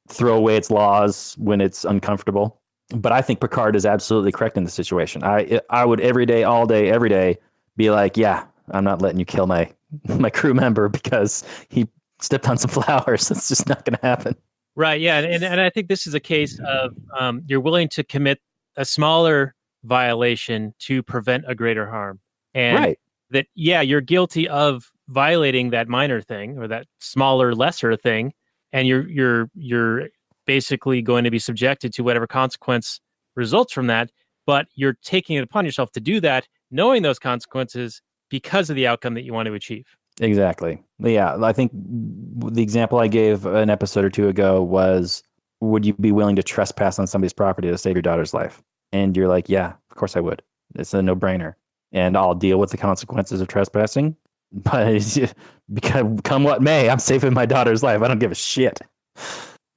throw away its laws when it's uncomfortable. But I think Picard is absolutely correct in the situation. I would every day, all day, every day, be like, yeah, I'm not letting you kill my crew member because he stepped on some flowers. That's just not going to happen. Right. Yeah. And I think this is a case of you're willing to commit a smaller violation to prevent a greater harm. And right. That, yeah, you're guilty of violating that minor thing or that smaller, lesser thing. And you're basically going to be subjected to whatever consequence results from that. But you're taking it upon yourself to do that, knowing those consequences because of the outcome that you want to achieve. Exactly. Yeah, I think the example I gave an episode or two ago was, would you be willing to trespass on somebody's property to save your daughter's life? And you're like, yeah, of course I would. It's a no-brainer. And I'll deal with the consequences of trespassing. But because come what may, I'm saving my daughter's life. I don't give a shit.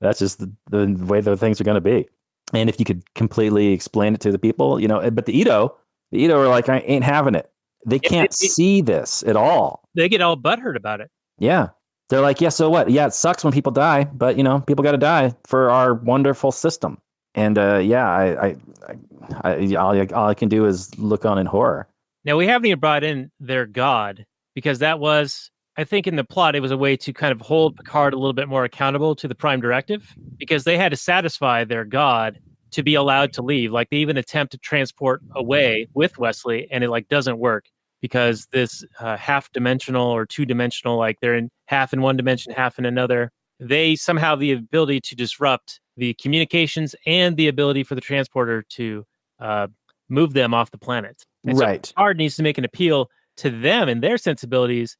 That's just the way the things are going to be. And if you could completely explain it to the people, but the Edo are like, I ain't having it. They can't see this at all. They get all butthurt about it. Yeah. They're like, yeah, so what? Yeah, it sucks when people die, but, people got to die for our wonderful system. And, all I can do is look on in horror. Now, we haven't even brought in their god, because that was, I think in the plot, it was a way to kind of hold Picard a little bit more accountable to the Prime Directive, because they had to satisfy their god to be allowed to leave. Like, they even attempt to transport away with Wesley, and it doesn't work. Because this half-dimensional or two-dimensional, like they're in half in one dimension, half in another, they somehow have the ability to disrupt the communications and the ability for the transporter to move them off the planet. And right. So Picard needs to make an appeal to them and their sensibilities,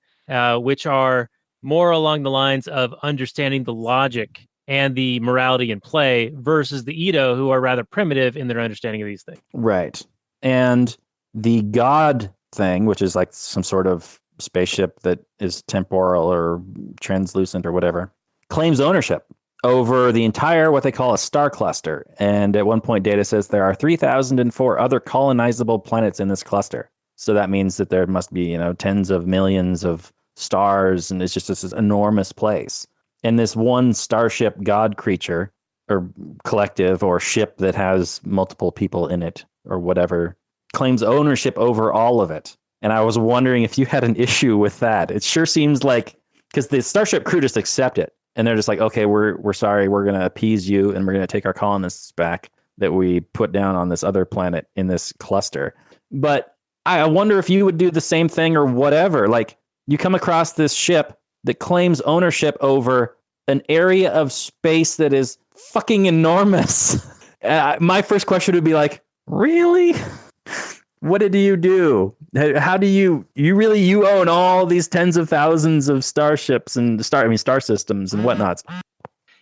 which are more along the lines of understanding the logic and the morality in play versus the Edo, who are rather primitive in their understanding of these things. Right. And the God thing, which is like some sort of spaceship that is temporal or translucent or whatever, claims ownership over the entire what they call a star cluster. And at one point, Data says there are 3,004 other colonizable planets in this cluster. So that means that there must be, tens of millions of stars, and it's just this enormous place. And this one starship god creature or collective or ship that has multiple people in it or whatever claims ownership over all of it. And I was wondering if you had an issue with that. It sure seems like, because the Starship crew just accept it. And they're just like, okay, we're sorry, we're going to appease you, and we're going to take our colonists back that we put down on this other planet in this cluster. But I wonder if you would do the same thing or whatever. Like, you come across this ship that claims ownership over an area of space that is fucking enormous. My first question would be like, really? What did you do? How do you own all these tens of thousands of starships and star systems and whatnots?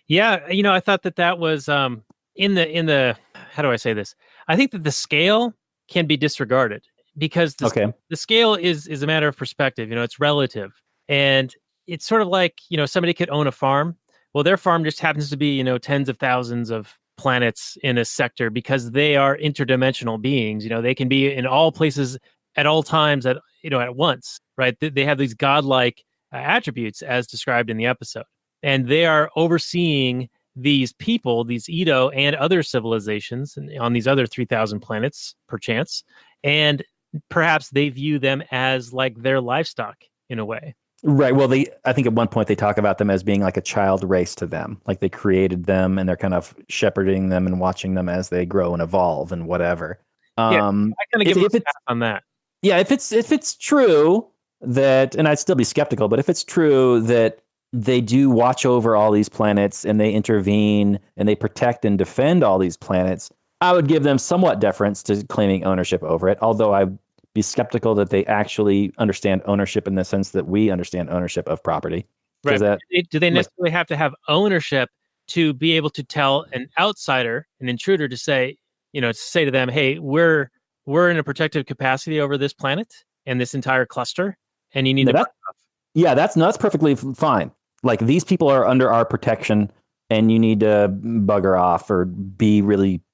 Yeah, I thought that was in the how do I say this? I think that the scale can be disregarded because the scale is a matter of perspective. It's relative, and it's sort of like somebody could own a farm. Well, their farm just happens to be tens of thousands of planets in a sector because they are interdimensional beings. They can be in all places at all times at once, right? They have these godlike attributes as described in the episode, and they are overseeing these people, these Edo and other civilizations on these other 3,000 planets, perchance, and perhaps they view them as like their livestock in a way. Right. Well, I think at one point they talk about them as being like a child race to them, like they created them and they're kind of shepherding them and watching them as they grow and evolve and whatever. I kind of give a pass on that. Yeah, if it's true that, and I'd still be skeptical, but if it's true that they do watch over all these planets and they intervene and they protect and defend all these planets, I would give them somewhat deference to claiming ownership over it, although I'd be skeptical that they actually understand ownership in the sense that we understand ownership of property. Right. Do they necessarily have to have ownership to be able to tell an outsider, an intruder, to say to them, hey, we're in a protective capacity over this planet and this entire cluster, and you need to back off? Yeah, that's perfectly fine. Like, these people are under our protection and you need to bugger off or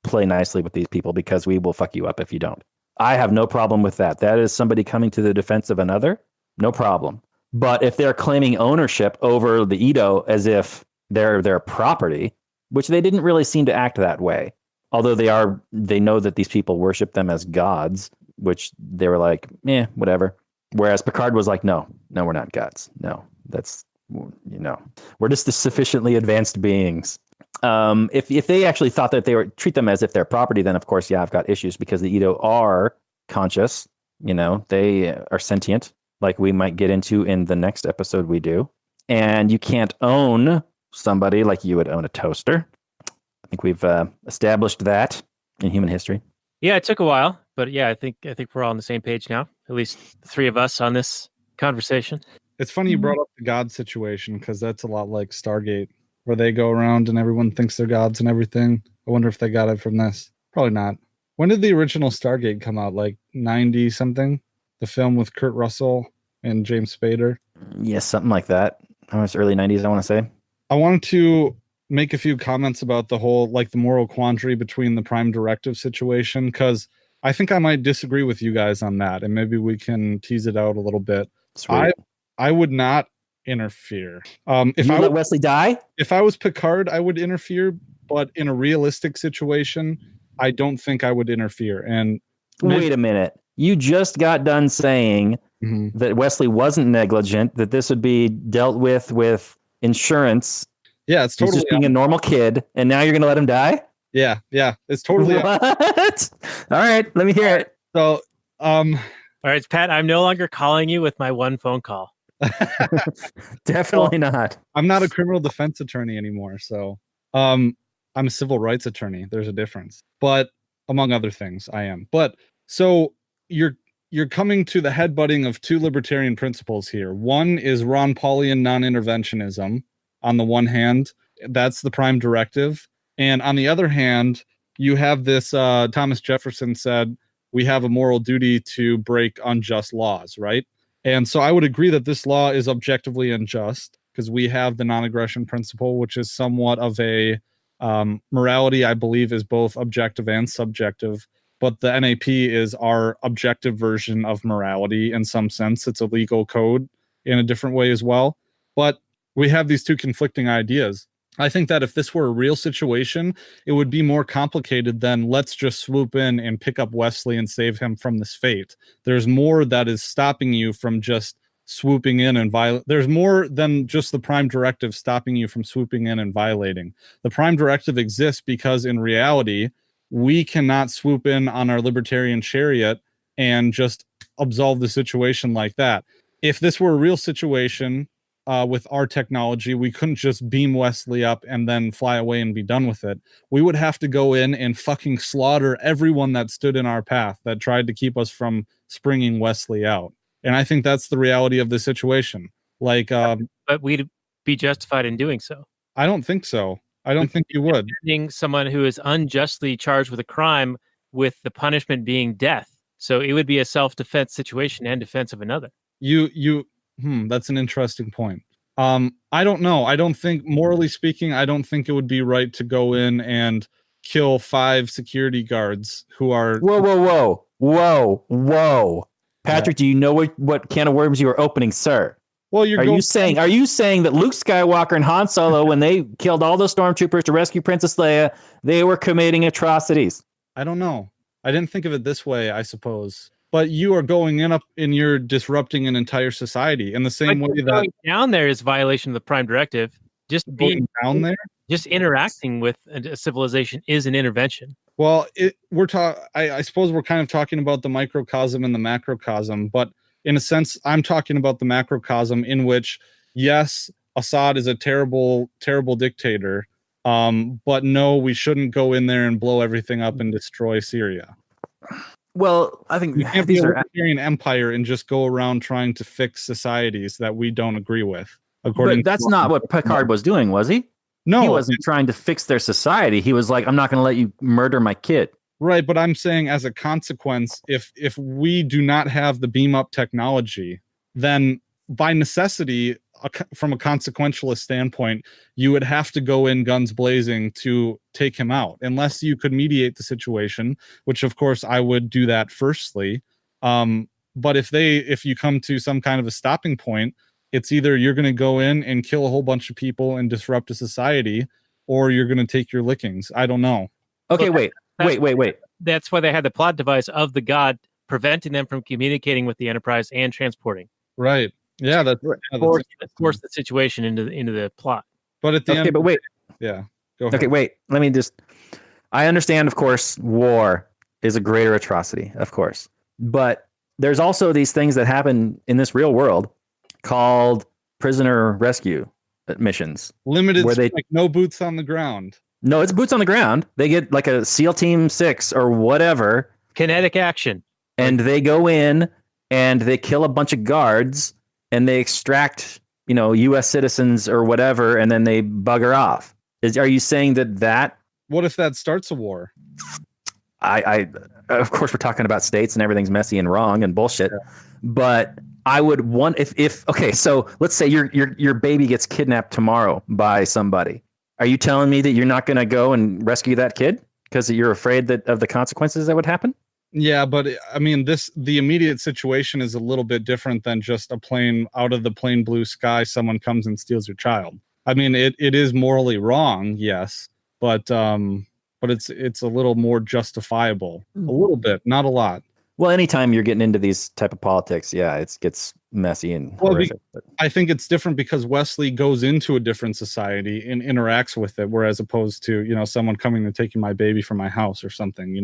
play nicely with these people because we will fuck you up if you don't. I have no problem with that. That is somebody coming to the defense of another, no problem. But if they're claiming ownership over the Edo as if they're their property, which they didn't really seem to act that way, although they know that these people worship them as gods, which they were like, whatever. Whereas Picard was like, no, we're not gods. No, that's, we're just the sufficiently advanced beings. If they actually thought that they were treat them as if they're property, then of course, yeah, I've got issues because the Edo are conscious. They are sentient, like we might get into in the next episode we do. And you can't own somebody like you would own a toaster. I think we've established that in human history. Yeah, it took a while, but yeah, I think we're all on the same page now. At least the three of us on this conversation. It's funny you brought up the God situation because that's a lot like Stargate, where they go around and everyone thinks they're gods and everything. I wonder if they got it from this. Probably not. When did the original Stargate come out? Like 90 something? The film with Kurt Russell and James Spader? Yes, something like that. It's early 90s, I want to say. I wanted to make a few comments about the whole, like, the moral quandary between the Prime Directive situation, because I think I might disagree with you guys on that, and maybe we can tease it out a little bit. Sweet. I would not interfere. If you I let Wesley die? If I was Picard, I would interfere, but in a realistic situation, I don't think I would interfere. And wait a minute. You just got done saying that Wesley wasn't negligent, that this would be dealt with insurance. Yeah, it's totally He's just being a normal kid, and now you're going to let him die? Yeah, it's totally what? All right, let me hear it. So, all right, Pat, I'm no longer calling you with my one phone call. Definitely not. I'm not a criminal defense attorney anymore, so I'm a civil rights attorney. There's a difference, but among other things, I am. But so you're coming to the headbutting of two libertarian principles here. One is Ron Paulian non-interventionism. On the one hand, that's the Prime Directive, and on the other hand, you have this. Thomas Jefferson said we have a moral duty to break unjust laws, right? And so I would agree that this law is objectively unjust because we have the non-aggression principle, which is somewhat of a morality, I believe, is both objective and subjective. But the NAP is our objective version of morality in some sense. It's a legal code in a different way as well. But we have these two conflicting ideas. I think that if this were a real situation, it would be more complicated than let's just swoop in and pick up Wesley and save him from this fate. There's more that is stopping you from just swooping in and violate. There's more than just the prime directive stopping you from swooping in and violating. The prime directive exists because in reality, we cannot swoop in on our libertarian chariot and just absolve the situation like that. If this were a real situation, with our technology, we couldn't just beam Wesley up and then fly away and be done with it. We would have to go in and fucking slaughter everyone that stood in our path that tried to keep us from springing Wesley out. And I think that's the reality of the situation. Like, but we'd be justified in doing so. I don't think so. I don't think you would. Defending someone who is unjustly charged with a crime with the punishment being death. So it would be a self-defense situation and defense of another. That's an interesting point. I don't know. I don't think, morally speaking, I don't think it would be right to go in and kill 5 security guards who are. Whoa. Patrick, do you know what can of worms you are opening, sir? Well, are you saying that Luke Skywalker and Han Solo, when they killed all those stormtroopers to rescue Princess Leia, they were committing atrocities? I don't know. I didn't think of it this way, I suppose. But you are going in and you're disrupting an entire society in the same way that going down there is violation of the prime directive. Just being down there, just interacting with a civilization is an intervention. Well, I suppose we're kind of talking about the microcosm and the macrocosm, but in a sense, I'm talking about the macrocosm in which, yes, Assad is a terrible, terrible dictator. But no, we shouldn't go in there and blow everything up and destroy Syria. Well, I think you can't be a libertarian empire and just go around trying to fix societies that we don't agree with. But that's not what Picard was doing, was he? No, he wasn't trying to fix their society. He was like, I'm not going to let you murder my kid. Right, but I'm saying as a consequence, if we do not have the beam up technology, then by necessity, from a consequentialist standpoint, you would have to go in guns blazing to take him out, unless you could mediate the situation, which of course I would do that firstly. But if you come to some kind of a stopping point, it's either you're going to go in and kill a whole bunch of people and disrupt a society, or you're going to take your lickings. I don't know. Okay, wait. That's why they had the plot device of the god preventing them from communicating with the Enterprise and transporting. Right. Yeah, that's force the situation into the plot. But at the end, but wait. Yeah. Go ahead. Okay, wait. Let me just. I understand, of course, war is a greater atrocity, of course, but there's also these things that happen in this real world called prisoner rescue missions. Limited, like no boots on the ground. No, it's boots on the ground. They get like a SEAL Team 6 or whatever. Kinetic action. And they go in and they kill a bunch of guards and they extract, U.S. citizens or whatever, and then they bugger off. Are you saying that? What if that starts a war? I of course, we're talking about states and everything's messy and wrong and bullshit. Yeah. But I would want if okay, so let's say your baby gets kidnapped tomorrow by somebody. Are you telling me that you're not going to go and rescue that kid because you're afraid of the consequences that would happen? Yeah, but I mean, the immediate situation is a little bit different than just a plane out of the plain blue sky. Someone comes and steals your child. I mean, it is morally wrong, yes, but it's a little more justifiable, a little bit, not a lot. Well, anytime you're getting into these type of politics, yeah, it gets messy and horrific. I think it's different because Wesley goes into a different society and interacts with it, whereas opposed to, someone coming and taking my baby from my house or something,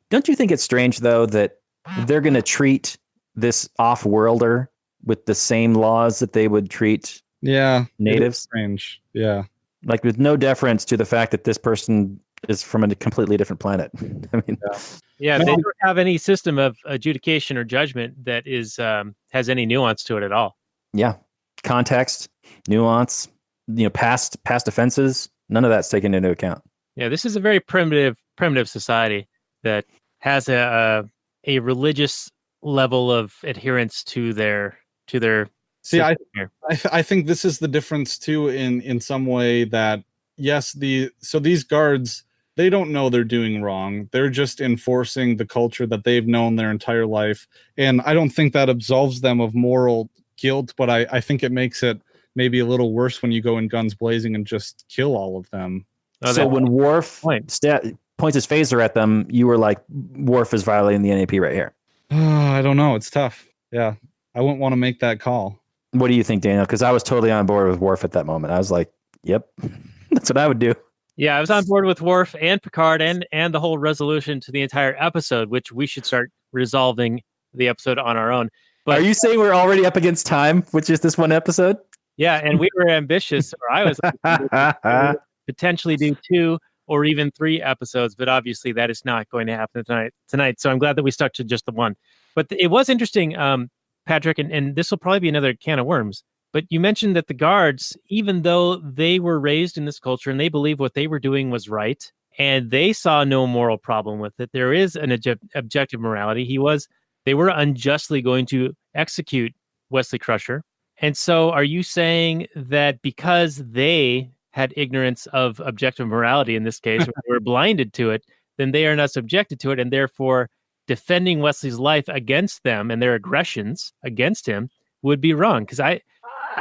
Don't you think it's strange, though, that they're going to treat this off-worlder with the same laws that they would treat natives? Strange, yeah. Like with no deference to the fact that this person is from a completely different planet. I mean, they don't have any system of adjudication or judgment that is has any nuance to it at all. Yeah, context, nuance, past offenses, none of that's taken into account. Yeah, this is a very primitive society that has a religious level of adherence to their. See, I think this is the difference too. In some way that yes, these guards, they don't know they're doing wrong. They're just enforcing the culture that they've known their entire life. And I don't think that absolves them of moral guilt, but I think it makes it maybe a little worse when you go in guns blazing and just kill all of them. Oh, So that when Worf point. points his phaser at them, you were like, Worf is violating the NAP right here. I don't know. It's tough. Yeah. I wouldn't want to make that call. What do you think, Daniel? Because I was totally on board with Worf at that moment. I was like, yep, that's what I would do. Yeah, I was on board with Worf and Picard and the whole resolution to the entire episode, which we should start resolving the episode on our own. But Are you saying we're already up against time, which is this one episode? yeah, and we were ambitious, or I was ambitious, potentially do 2 or even 3 episodes, but obviously that is not going to happen tonight. So I'm glad that we stuck to just the one. But it was interesting, Patrick, and this will probably be another can of worms. But you mentioned that the guards, even though they were raised in this culture and they believed what they were doing was right, and they saw no moral problem with it, there is an objective morality. They were unjustly going to execute Wesley Crusher. And so are you saying that because they had ignorance of objective morality in this case, or they were blinded to it, then they are not subjected to it, and therefore defending Wesley's life against them and their aggressions against him would be wrong? Because I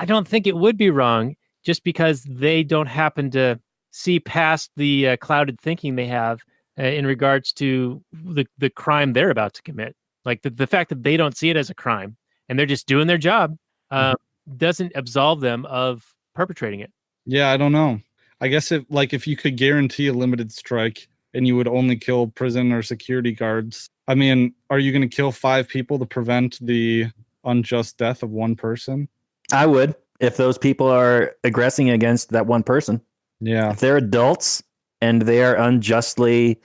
don't think it would be wrong just because they don't happen to see past the clouded thinking they have in regards to the crime they're about to commit. Like the fact that they don't see it as a crime and they're just doing their job doesn't absolve them of perpetrating it. Yeah, I don't know. I guess if you could guarantee a limited strike and you would only kill prison or security guards, I mean, are you going to kill 5 people to prevent the unjust death of one person? I would, if those people are aggressing against that one person. Yeah. If they're adults and they are unjustly,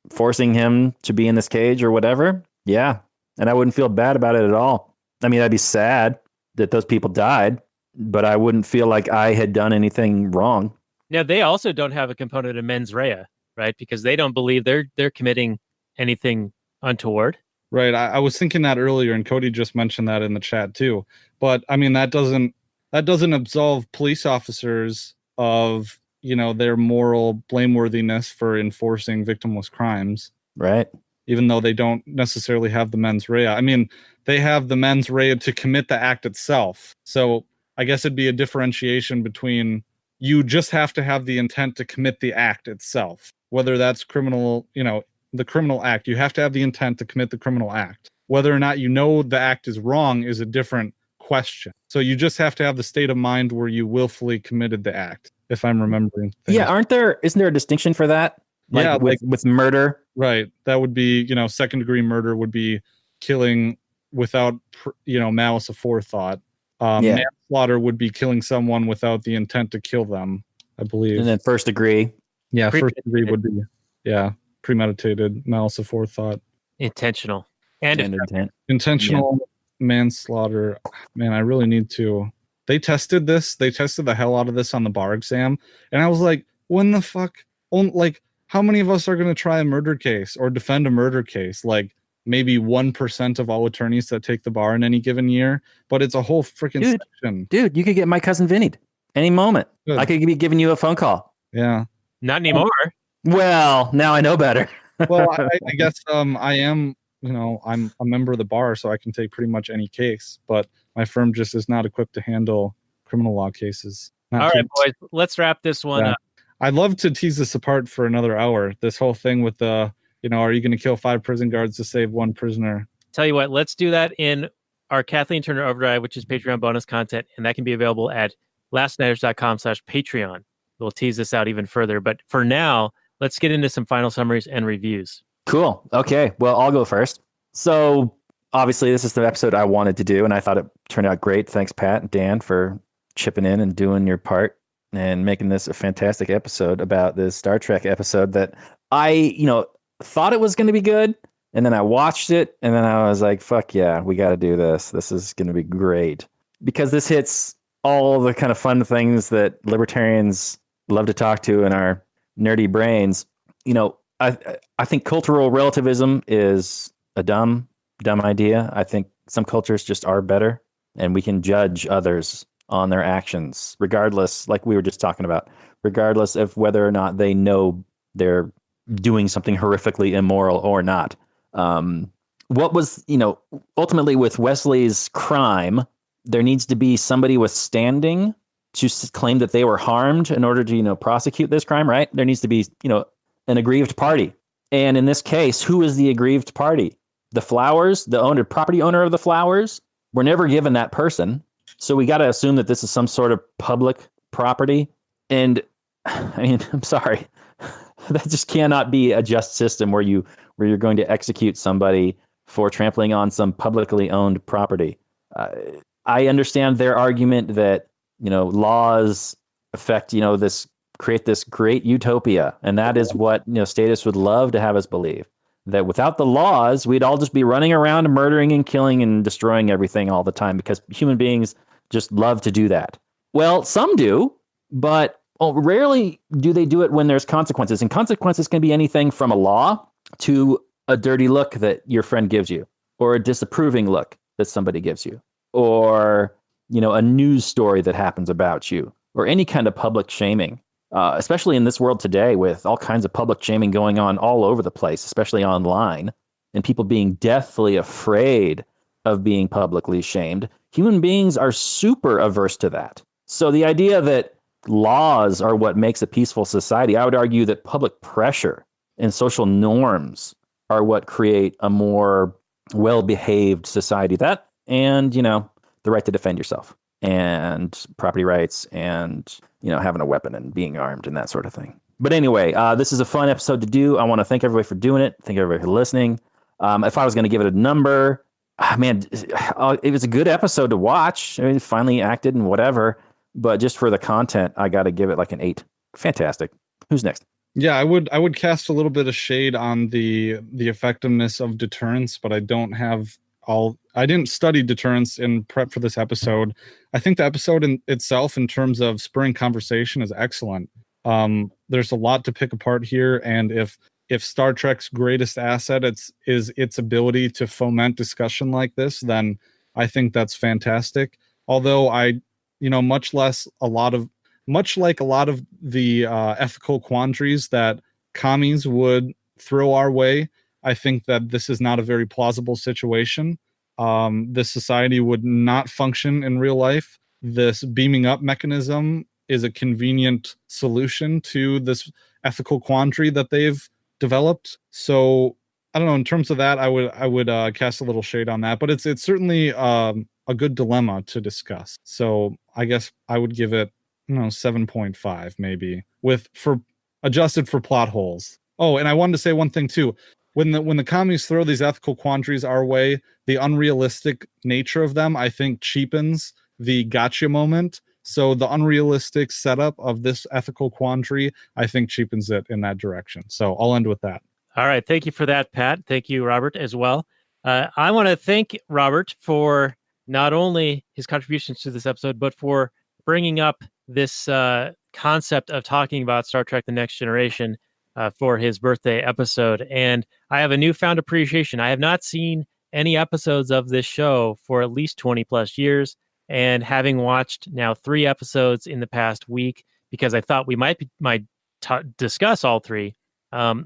forcing him to be in this cage or whatever, yeah. And I wouldn't feel bad about it at all. I mean, I'd be sad that those people died, but I wouldn't feel like I had done anything wrong. Now, they also don't have a component of mens rea, right? Because they don't believe they're committing anything untoward. Right. I was thinking that earlier, and Cody just mentioned that in the chat too. But I mean, that doesn't absolve police officers of, their moral blameworthiness for enforcing victimless crimes. Right. Even though they don't necessarily have the mens rea. I mean, they have the mens rea to commit the act itself. So I guess it'd be a differentiation between you just have to have the intent to commit the act itself, whether that's criminal, the criminal act. You have to have the intent to commit the criminal act. Whether or not the act is wrong is a different question. So you just have to have the state of mind where you willfully committed the act, if I'm remembering things. Yeah, isn't there a distinction for that? With murder? Right. That would be, second degree murder would be killing without, malice aforethought. Manslaughter would be killing someone without the intent to kill them, I believe. And then first degree. Yeah, first degree would be, premeditated, malice aforethought. Intentional. And intent. Intentional manslaughter. Man, I really need to. They tested the hell out of this on the bar exam. And I was like, when the fuck? How many of us are going to try a murder case or defend a murder case? Like maybe 1% of all attorneys that take the bar in any given year, but it's a whole freaking section. Dude, you could get my cousin Vinny any moment. Good. I could be giving you a phone call. Yeah. not anymore. Well, now I know better. Well, I guess I am, I'm a member of the bar, so I can take pretty much any case, but my firm just is not equipped to handle criminal law cases. All right, boys, let's wrap this one up. I'd love to tease this apart for another hour. This whole thing with the, are you going to kill 5 prison guards to save 1 prisoner? Tell you what, let's do that in our Kathleen Turner Overdrive, which is Patreon bonus content, and that can be available at lastnighters.com/Patreon. We'll tease this out even further, but for now, let's get into some final summaries and reviews. Cool. Okay. Well, I'll go first. So obviously this is the episode I wanted to do, and I thought it turned out great. Thanks, Pat and Dan, for chipping in and doing your part and making this a fantastic episode about this Star Trek episode that I, thought it was going to be good. And then I watched it and then I was like, fuck yeah, we got to do this. This is going to be great because this hits all the kind of fun things that libertarians love to talk to in our nerdy brains. I think cultural relativism is a dumb idea. I think some cultures just are better and we can judge others on their actions, regardless, like we were just talking about, regardless of whether or not they know they're doing something horrifically immoral or not. What was, ultimately with Wesley's crime, there needs to be somebody with standing to claim that they were harmed in order to, prosecute this crime, right? There needs to be, an aggrieved party. And in this case, who is the aggrieved party? The flowers, the property owner of the flowers, were never given that person. So we got to assume that this is some sort of public property. And I mean, I'm sorry, that just cannot be a just system where you're going to execute somebody for trampling on some publicly owned property. I understand their argument that, laws affect, create this great utopia. And that is what, statists would love to have us believe, that without the laws, we'd all just be running around murdering and killing and destroying everything all the time because human beings just love to do that. Well, some do, but rarely do they do it when there's consequences. And consequences can be anything from a law to a dirty look that your friend gives you, or a disapproving look that somebody gives you, or, a news story that happens about you, or any kind of public shaming, especially in this world today with all kinds of public shaming going on all over the place, especially online, and people being deathly afraid of being publicly shamed. Human beings are super averse to that. So the idea that laws are what makes a peaceful society, I would argue that public pressure and social norms are what create a more well-behaved society. That and, the right to defend yourself and property rights and, having a weapon and being armed and that sort of thing. But anyway, this is a fun episode to do. I want to thank everybody for doing it. Thank everybody for listening. If I was going to give it a number, it was a good episode to watch. I mean, it finally acted and whatever. But just for the content, I got to give it like an 8. Fantastic. Who's next? Yeah, I would cast a little bit of shade on the effectiveness of deterrence, but I didn't study deterrence in prep for this episode. I think the episode in itself, in terms of spurring conversation, is excellent. There's a lot to pick apart here, and if Star Trek's greatest asset is its ability to foment discussion like this, then I think that's fantastic. Although much like a lot of the ethical quandaries that commies would throw our way, I think that this is not a very plausible situation. This society would not function in real life. This beaming up mechanism is a convenient solution to this ethical quandary that they've developed. So I don't know. In terms of that, I would cast a little shade on that, but it's certainly a good dilemma to discuss. So I guess I would give it 7.5 maybe, adjusted for plot holes. Oh, and I wanted to say one thing too. When the commies throw these ethical quandaries our way, the unrealistic nature of them, I think, cheapens the gotcha moment. So the unrealistic setup of this ethical quandary, I think, cheapens it in that direction. So I'll end with that. All right. Thank you for that, Pat. Thank you, Robert, as well. I want to thank Robert for not only his contributions to this episode, but for bringing up this concept of talking about Star Trek The Next Generation for his birthday episode. And I have a newfound appreciation. I have not seen any episodes of this show for at least 20 plus years. And having watched now 3 episodes in the past week, because I thought we might discuss all 3, I'm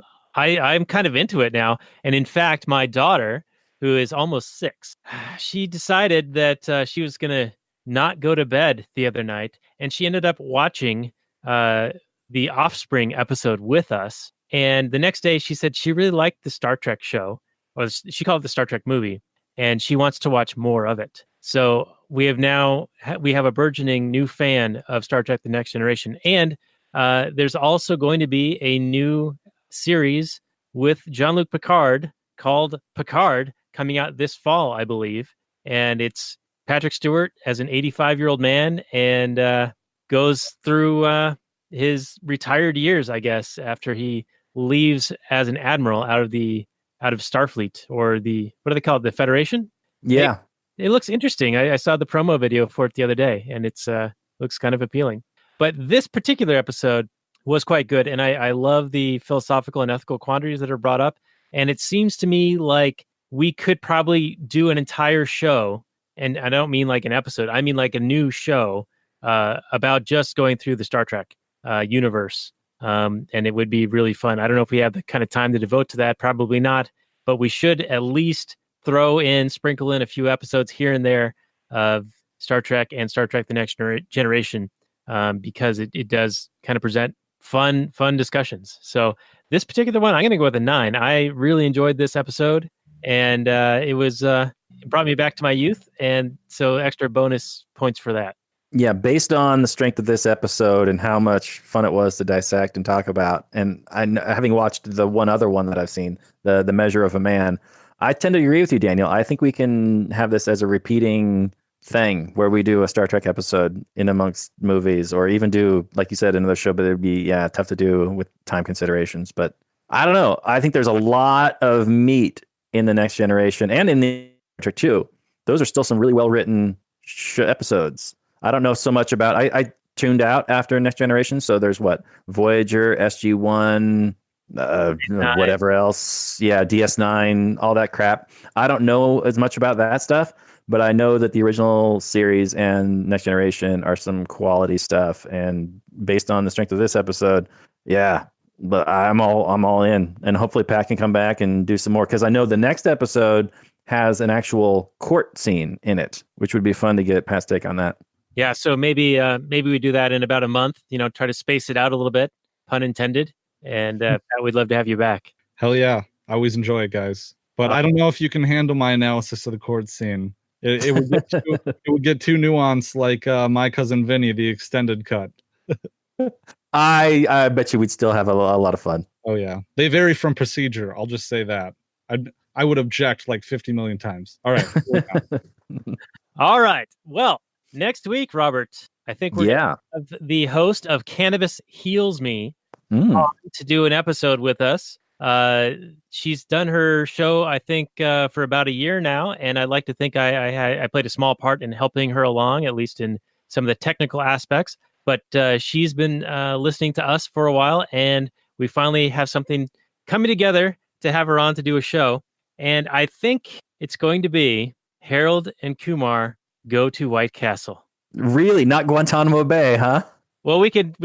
kind of into it now. And in fact, my daughter, who is almost 6, she decided that she was going to not go to bed the other night. And she ended up watching the Offspring episode with us. And the next day she said she really liked the Star Trek show, or she called it the Star Trek movie, and she wants to watch more of it. So we have a burgeoning new fan of Star Trek The Next Generation. And there's also going to be a new series with Jean-Luc Picard called Picard coming out this fall, I believe. And it's Patrick Stewart as an 85-year-old man and goes through his retired years, I guess, after he leaves as an admiral out of Starfleet, or what do they call it? The Federation? Yeah. It looks interesting. I saw the promo video for it the other day, and it's looks kind of appealing. But this particular episode was quite good, and I love the philosophical and ethical quandaries that are brought up. And it seems to me like we could probably do an entire show, and I don't mean like an episode, I mean like a new show about just going through the Star Trek universe. And it would be really fun. I don't know if we have the kind of time to devote to that. Probably not, but we should at least sprinkle in a few episodes here and there of Star Trek and Star Trek: The Next Generation, because it does kind of present fun discussions. So this particular one, I'm going to go with a 9. I really enjoyed this episode, and it brought me back to my youth, and so extra bonus points for that. Yeah, based on the strength of this episode and how much fun it was to dissect and talk about, and having watched the one other one that I've seen, the Measure of a Man, I tend to agree with you, Daniel. I think we can have this as a repeating thing where we do a Star Trek episode in amongst movies, or even do, like you said, another show, but it'd be tough to do with time considerations. But I don't know. I think there's a lot of meat in the Next Generation and in the Star Trek too. Those are still some really well written episodes. I don't know so much about. I tuned out after Next Generation, so there's Voyager, SG-1, whatever else, DS9, all that crap. I don't know as much about that stuff, but I know that the original series and Next Generation are some quality stuff. And based on the strength of this episode, but I'm all in, and hopefully Pat can come back and do some more, because I know the next episode has an actual court scene in it, which would be fun to get Pat's take on that. Yeah, so maybe we do that in about a month. Try to space it out a little bit, pun intended. And Pat, we'd love to have you back. Hell yeah. I always enjoy it, guys. But I don't know if you can handle my analysis of the court scene. It would get too nuanced, like My Cousin Vinny, the extended cut. I bet you we'd still have a lot of fun. Oh, yeah. They vary from procedure. I'll just say that. I would object like 50 million times. All right. All right. Well, next week, Robert, I think we're gonna have the host of Cannabis Heals Me to do an episode with us. She's done her show, I think, for about a year now, and I'd like to think I played a small part in helping her along, at least in some of the technical aspects. But she's been listening to us for a while, and we finally have something coming together to have her on to do a show. And I think it's going to be Harold and Kumar Go to White Castle. Really? Not Guantanamo Bay, huh? Well, we can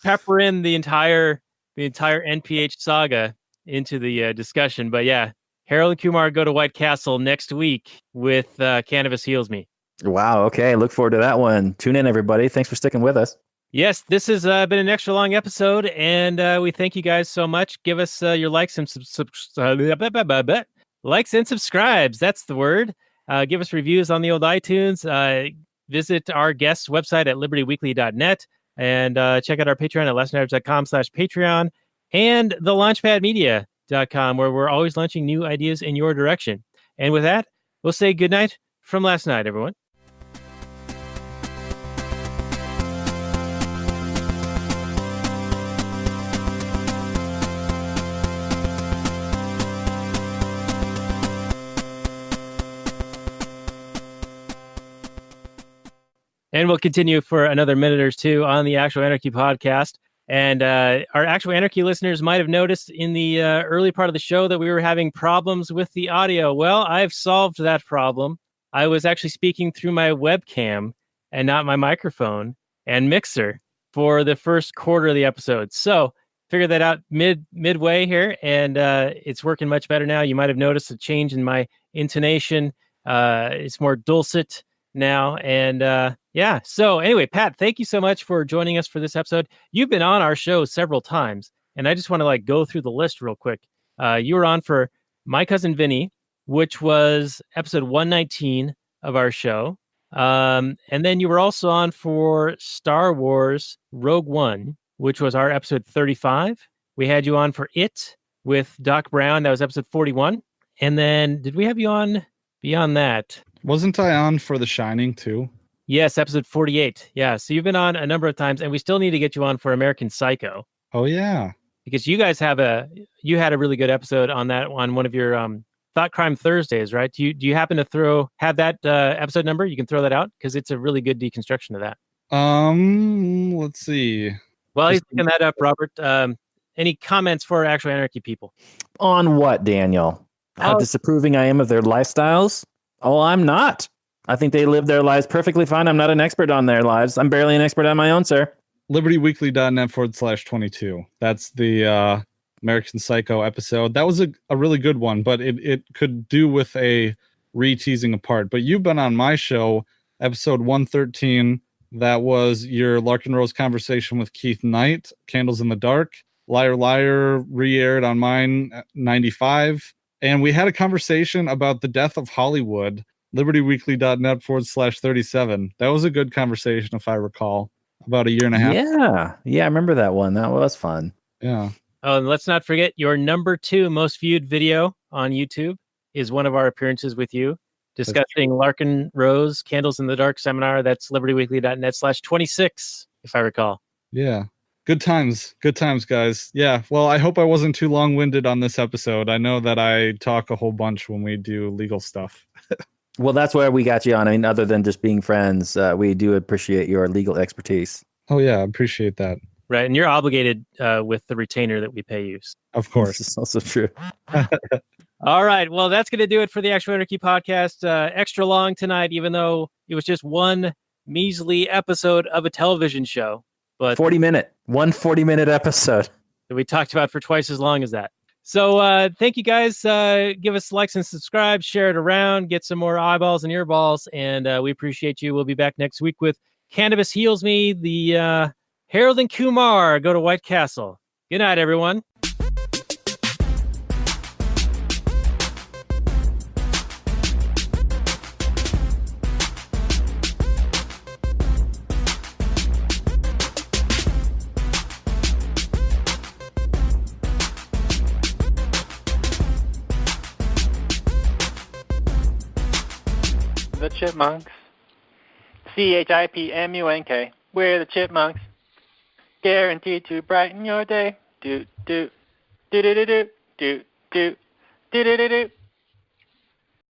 pepper in the entire NPH saga into the discussion. But yeah, Harold and Kumar Go to White Castle next week with Cannabis Heals Me. Wow. Okay. Look forward to that one. Tune in, everybody. Thanks for sticking with us. Yes, this has been an extra long episode, and we thank you guys so much. Give us your likes and likes and subscribes. That's the word. Give us reviews on the old iTunes. Visit our guest's website at libertyweekly.net, and check out our Patreon at lastnighters.com/Patreon, and the launchpadmedia.com, where we're always launching new ideas in your direction. And with that, we'll say goodnight from last night, everyone. And we'll continue for another minute or two on the Actual Anarchy podcast. And our Actual Anarchy listeners might have noticed in the early part of the show that we were having problems with the audio. Well, I've solved that problem. I was actually speaking through my webcam and not my microphone and mixer for the first quarter of the episode. So figured that out midway here, and it's working much better now. You might have noticed a change in my intonation. It's more dulcet now, and so anyway, Pat, thank you so much for joining us for this episode. You've been on our show several times, and I just want to go through the list real quick. You were on for My Cousin Vinny, which was episode 119 of our show, and then you were also on for Star Wars Rogue One, which was our episode 35. We had you on for It with Doc Brown. That was episode 41. And then did we have you on beyond that? Wasn't I on for The Shining too? Yes, episode 48. Yeah, so you've been on a number of times, and we still need to get you on for American Psycho. Oh yeah, because you guys had a really good episode on that, on one of your Thought Crime Thursdays, right? Do you happen to have that episode number? You can throw that out because it's a really good deconstruction of that. Let's see. Well, he's picking that up, Robert. Any comments for Actual Anarchy people? On what, Daniel? How disapproving I am of their lifestyles? Oh, I'm not. I think they live their lives perfectly fine. I'm not an expert on their lives. I'm barely an expert on my own, sir. libertyweekly.net/22. That's the American Psycho episode. That was a really good one, but it could do with a re-teasing apart. But you've been on my show episode 113. That was your Larkin Rose conversation with Keith Knight, Candles in the Dark. Liar Liar re-aired on mine, 95. And we had a conversation about the death of Hollywood, libertyweekly.net/37. That was a good conversation, if I recall, about a year and a half. Yeah, I remember that one. That was fun. Yeah. Oh, and let's not forget your number 2 most viewed video on YouTube is one of our appearances with you discussing Larkin Rose Candles in the Dark seminar. That's libertyweekly.net/26, if I recall. Yeah. Good times, guys. Yeah. Well, I hope I wasn't too long-winded on this episode. I know that I talk a whole bunch when we do legal stuff. Well, that's where we got you on. I mean, other than just being friends, we do appreciate your legal expertise. Oh, yeah. I appreciate that. Right, and you're obligated with the retainer that we pay you. Of course. This is also true. All right, well, that's going to do it for the Actual Anarchy podcast. Extra long tonight, even though it was just one measly episode of a television show. But 40-minute episode. that we talked about for twice as long as that. So thank you guys. Give us likes and subscribe, share it around, get some more eyeballs and earballs, and we appreciate you. We'll be back next week with Cannabis Heals Me, the Harold and Kumar Go to White Castle. Good night, everyone. The Chipmunks. CHIPMUNK. We're the Chipmunks. Guaranteed to brighten your day. Do do do do do do do do do do do.